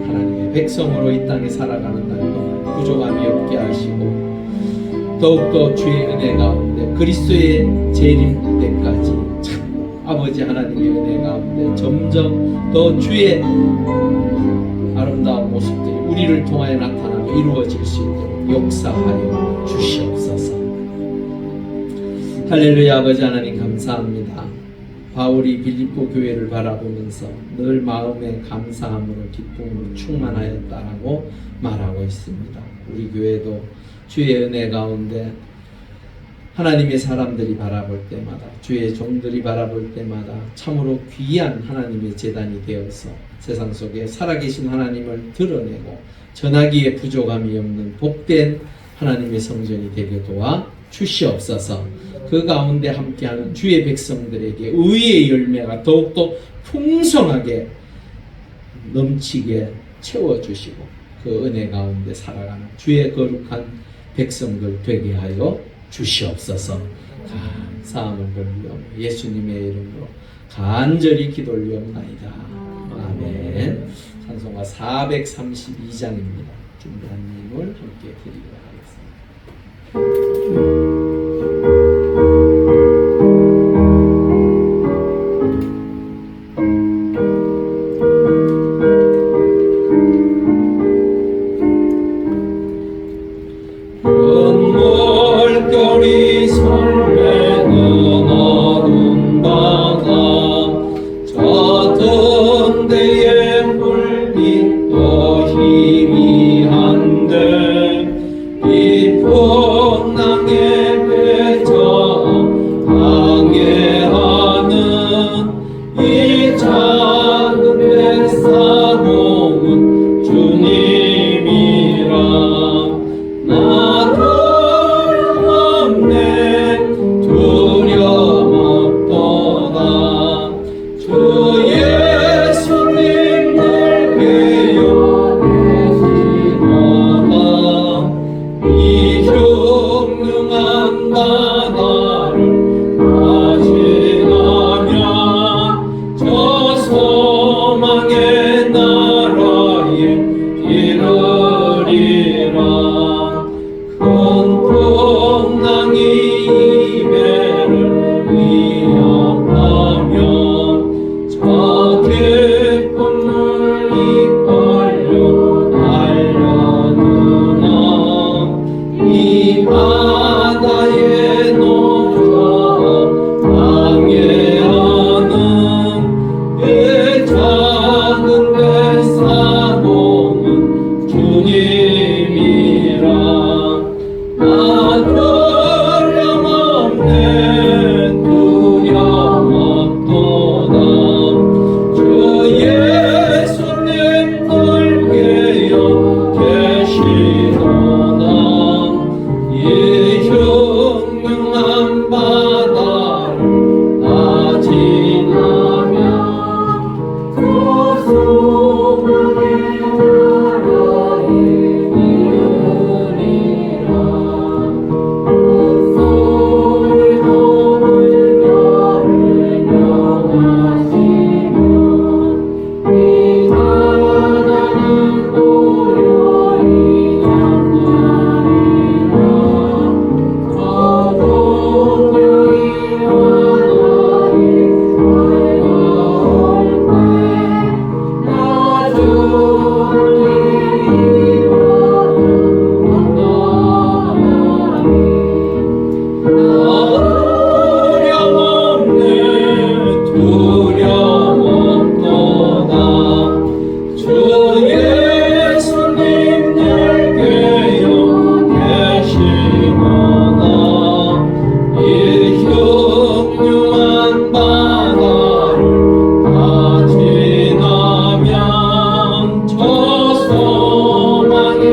Speaker 1: 하나님의 백성으로 이 땅에 살아가는 날 동안 부족함이 없게 하시고 더욱더 주의 은혜 가운데 그리스도의 재림 때까지 참 아버지 하나님의 은혜 가운데 점점 더 주의 아름다운 모습들이 우리를 통하여 나타나며 이루어질 수 있도록 역사하여 주시옵소서. 할렐루야. 아버지 하나님 감사합니다. 바울이 빌립보 교회를 바라보면서 늘 마음에 감사함으로 기쁨으로 충만하였다라고 말하고 있습니다. 우리 교회도 주의 은혜 가운데 하나님의 사람들이 바라볼 때마다, 주의 종들이 바라볼 때마다 참으로 귀한 하나님의 제단이 되어서 세상 속에 살아계신 하나님을 드러내고 전하기에 부족함이 없는 복된 하나님의 성전이 되게 도와 주시옵소서. 그 가운데 함께하는 주의 백성들에게 의의 열매가 더욱더 풍성하게 넘치게 채워주시고 그 은혜 가운데 살아가는 주의 거룩한 백성들 되게 하여 주시옵소서. 감사함을 돌려 예수님의 이름으로 간절히 기도 올려옵나이다. 아멘. 찬송가 432장입니다. 준비한 님을 함께 드리도록 하겠습니다.
Speaker 2: 물결이 설레는 어두운 바다, 젖은 데에 불빛도 희미한데 깊은 낭에 배져 항해하는 이 작은 뱃사공은 주님이라. 나도 두려움 없도다. 주 예수님 날 깨어 계시도다. 이 흉흉한 바다를 마시나면 저 소망의 나라에 이르리라. 큰 풍랑이 배를 위협하며 저 깊은 물 이끌려 달려드나. 이 바다에 놓여 항해하는 이 작은 뱃사공은 주님이라. 두려움 없네. 두려움 없도다. 주 예수님 늘 깨어 계시도다. 이
Speaker 1: 하시노나 이 흉흉한 바다를 다 지나면 저 소망의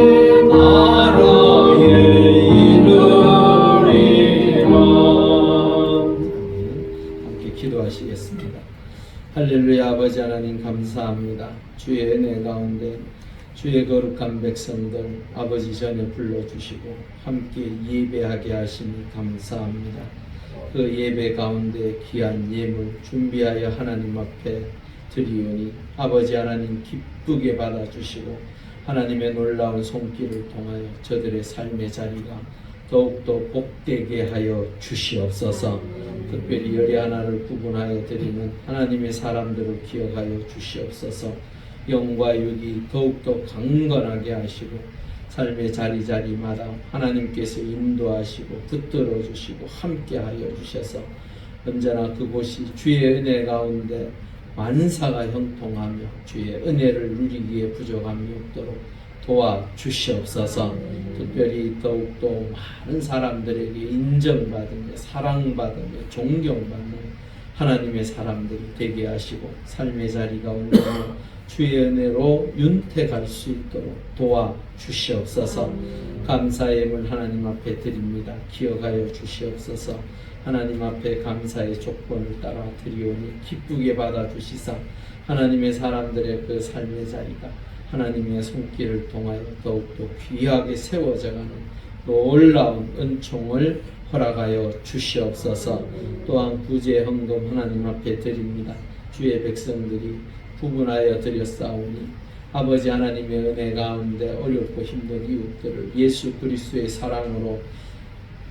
Speaker 1: 나라에 이르리라. 함께 기도하시겠습니다. 할렐루야. 아버지 하나님 감사합니다. 주의 은혜 가운데 주의 거룩한 백성들 아버지 전에 불러주시고 함께 예배하게 하시니 감사합니다. 그 예배 가운데 귀한 예물 준비하여 하나님 앞에 드리오니 아버지 하나님 기쁘게 받아주시고 하나님의 놀라운 손길을 통하여 저들의 삶의 자리가 더욱더 복되게 하여 주시옵소서. 특별히 열의 하나를 구분하여 드리는 하나님의 사람들을 기억하여 주시옵소서. 영과 육이 더욱더 강건하게 하시고 삶의 자리자리마다 하나님께서 인도하시고 붙들어 주시고 함께하여 주셔서 언제나 그곳이 주의 은혜 가운데 만사가 형통하며 주의 은혜를 누리기에 부족함이 없도록 도와주시옵소서. 특별히 더욱더 많은 사람들에게 인정받으며 사랑받으며 존경받는 하나님의 사람들이 되게 하시고 삶의 자리 가운데 주의 은혜로 윤택할 수 있도록 도와주시옵소서. 감사의 예물 하나님 앞에 드립니다. 기억하여 주시옵소서. 하나님 앞에 감사의 조건을 따라 드리오니 기쁘게 받아주시사 하나님의 사람들의 그 삶의 자리가 하나님의 손길을 통하여 더욱더 귀하게 세워져가는 놀라운 은총을 허락하여 주시옵소서. 또한 구제 헌금 하나님 앞에 드립니다. 주의 백성들이 구분하여 드렸사오니 아버지 하나님의 은혜 가운데 어렵고 힘든 이웃들을 예수 그리스도의 사랑으로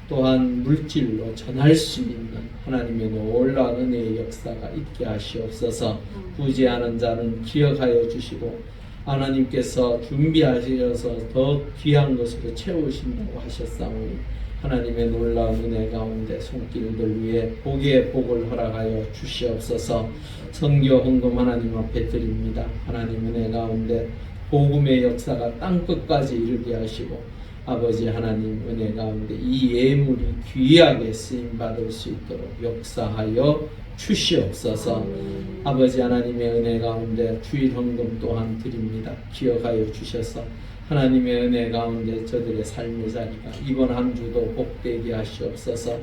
Speaker 1: 또한 물질로 전할 수 있는 하나님의 놀라운 은혜의 역사가 있게 하시옵소서. 구제하는 자는 기억하여 주시고 하나님께서 준비하셔서 더 귀한 것으로 채우신다고 하셨사오니 하나님의 놀라운 은혜 가운데 손길들 위에 복의 복을 허락하여 주시옵소서. 선교 헌금 하나님 앞에 드립니다. 하나님 은혜 가운데 복음의 역사가 땅끝까지 이르게 하시고 아버지 하나님 은혜 가운데 이 예물이 귀하게 쓰임받을 수 있도록 역사하여 주시옵소서. 아버지 하나님의 은혜 가운데 주일 헌금 또한 드립니다. 기억하여 주셔서 하나님의 은혜 가운데 저들의 삶의 자리가 이번 한 주도 복되게 하시옵소서.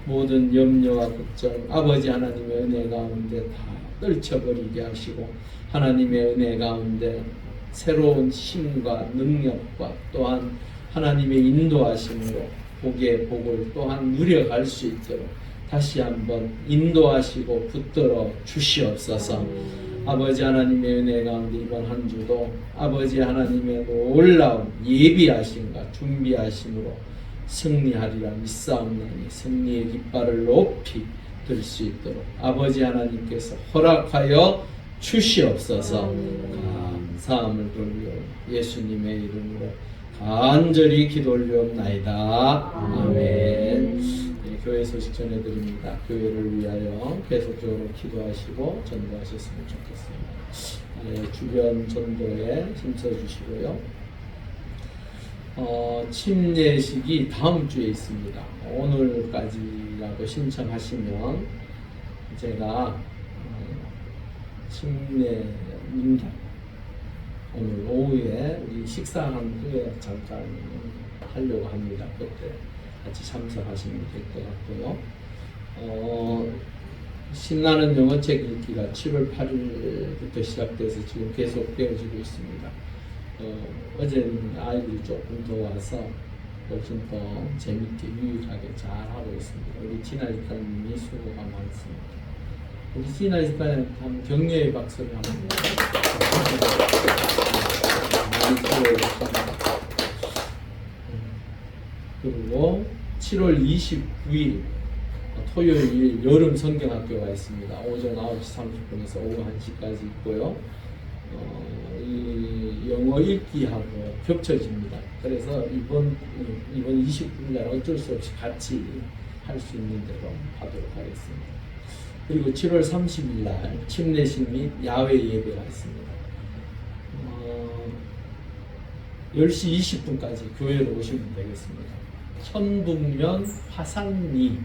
Speaker 1: 모든 염려와 걱정 아버지 하나님의 은혜 가운데 다 떨쳐버리게 하시고 하나님의 은혜 가운데 새로운 힘과 능력과 또한 하나님의 인도하심으로 복의 복을 또한 누려갈 수 있도록 다시 한번 인도하시고 붙들어 주시옵소서. 아버지 하나님의 은혜 가운데 이번 한 주도 아버지 하나님의 놀라운 예비하심과 준비하심으로 승리하리라 믿사옵나니 승리의 깃발을 높이 들 수 있도록 아버지 하나님께서 허락하여 주시옵소서. 감사함을 돌려 예수님의 이름으로 간절히 기도 올리옵나이다. 아멘. 교회 소식 전해드립니다. 교회를 위하여 계속적으로 기도하시고 전도하셨으면 좋겠습니다. 주변 전도에 힘써주시고요. 침례식이 다음 주에 있습니다. 오늘까지라도 신청하시면 제가 침례 문답 오늘 오후에 우리 식사한 후에 잠깐 하려고 합니다. 그때 같이 참석하시면 될 것 같고요. 신나는 영어책 읽기가 7월 8일부터 시작돼서 지금 계속 되어지고 있습니다. 어제는 아이들이 조금 더 와서 훨씬 더 재밌게 유익하게 잘 하고 있습니다. 우리 진아집사님이 수고가 많습니다. 우리 진아집사님 한번 격려의 박수를 한번 그리고 7월 29일 토요일 여름 성경학교가 있습니다. 오전 9시 30분에서 오후 1시까지 있고요. 이 영어 읽기하고 겹쳐집니다. 그래서 이번 29일 날 어쩔 수 없이 같이 할 수 있는 대로 하도록 하겠습니다. 그리고 7월 30일 날 침례식 및 야외 예배가 있습니다. 10시 20분까지 교회로 오시면 되겠습니다. 천북면 화산리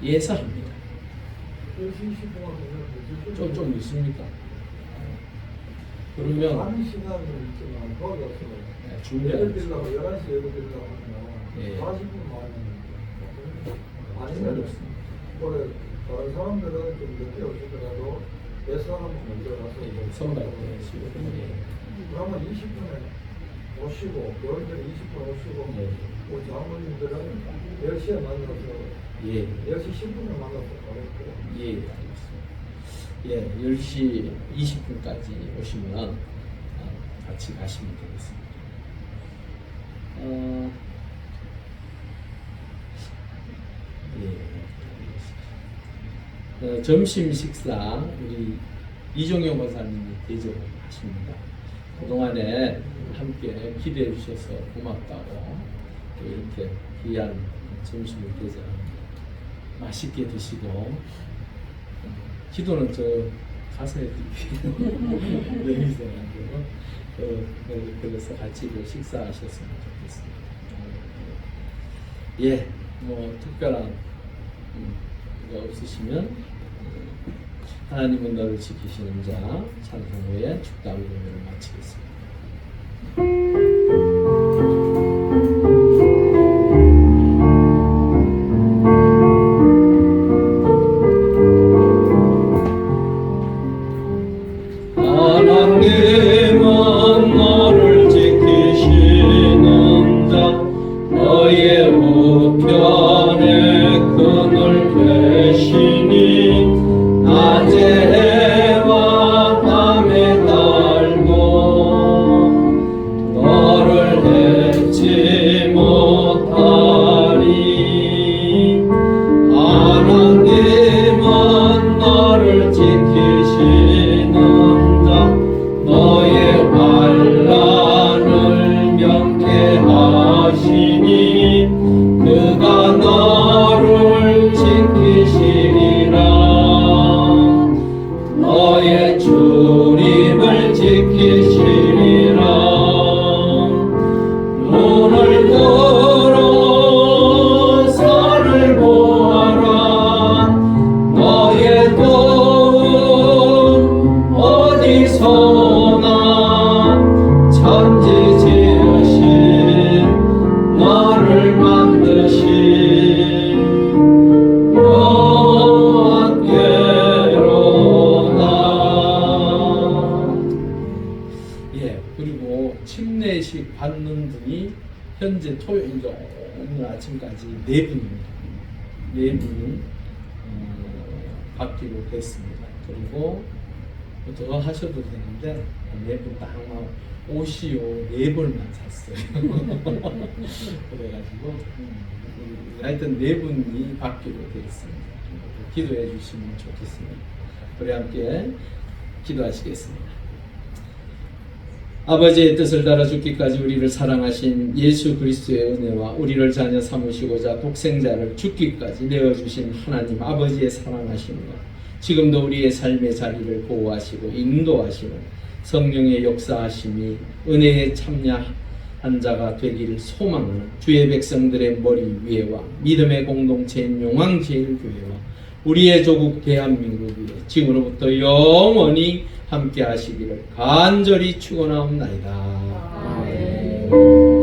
Speaker 1: 예사합니다. 좀 있습니까? 그러면
Speaker 4: 많은 시간을 있지만 거기 없어요.
Speaker 1: 준비하고
Speaker 4: 예를 들려고 11시 예를 들려고 하면
Speaker 1: 예.
Speaker 4: 40분
Speaker 1: 시간이
Speaker 4: 아니면
Speaker 1: 없습니다.
Speaker 4: 올해 다른 사람들은 좀 늦게 오시더라도 몇 사람은 먼저 가서
Speaker 1: 선발 시고
Speaker 4: 그러면 20분에 오시고 여러분들이 20분 오시고
Speaker 1: 예.
Speaker 4: 우리 장모님들은 10시에 만나서
Speaker 1: 예.
Speaker 4: 10시 10분에 만나서 가고
Speaker 1: 예, 알겠습니다. 예, 10시 20분까지 오시면 같이 가시면 되겠습니다. 예, 점심 식사 우리 이종영 권사님이 대접하십니다. 그동안에 함께 기대해 주셔서 고맙다고 또 이렇게 귀한 점심을 대접합니다. 맛있게 드시고 기도는 저 가서 해드릴게요. 여기서 그래서 같이 식사하셨으면 좋겠습니다. 예, 뭐 특별한 거 없으시면 하나님은 너를 지키시는 자 찬송 후에 축祷 예배를 마치겠습니다. 하나님은 너를 지키시는 자 너의 우편에 그늘 되시니 낮에 해와 밤에 달고 너를 해치 못하리. 하나님은 너를 지키시는 너의 환난을 명쾌하시니 그가 너를 지키시리라. 너의 주림을 지키시리라. 눈을 들어 산을 보아라. 너의 도움 어디서나 천지 지으신 너를 만드신 여호와께로다. 예, 그리고 침례식 받는 분이 현재 토요일 오늘 아침까지 4분입니다. 4분은 받기로 됐습니다. 그리고 더 하셔도 되는데 4분 딱 옷이요 4벌만 샀어요. 그래가지고 하여튼 4분이 받기로 되었습니다. 기도해 주시면 좋겠습니다. 우리 함께 기도하시겠습니다. 아버지의 뜻을 따라 죽기까지 우리를 사랑하신 예수 그리스도의 은혜와 우리를 자녀 삼으시고자 독생자를 죽기까지 내어주신 하나님 아버지의 사랑하심과 지금도 우리의 삶의 자리를 보호하시고 인도하시는 성령의 역사하심이 은혜에 참여한 자가 되기를 소망하는 주의 백성들의 머리 위에와 믿음의 공동체인 용왕제일교회와 우리의 조국 대한민국 위에 지금으로부터 영원히 함께 하시기를 간절히 축원하옵나이다. 아멘.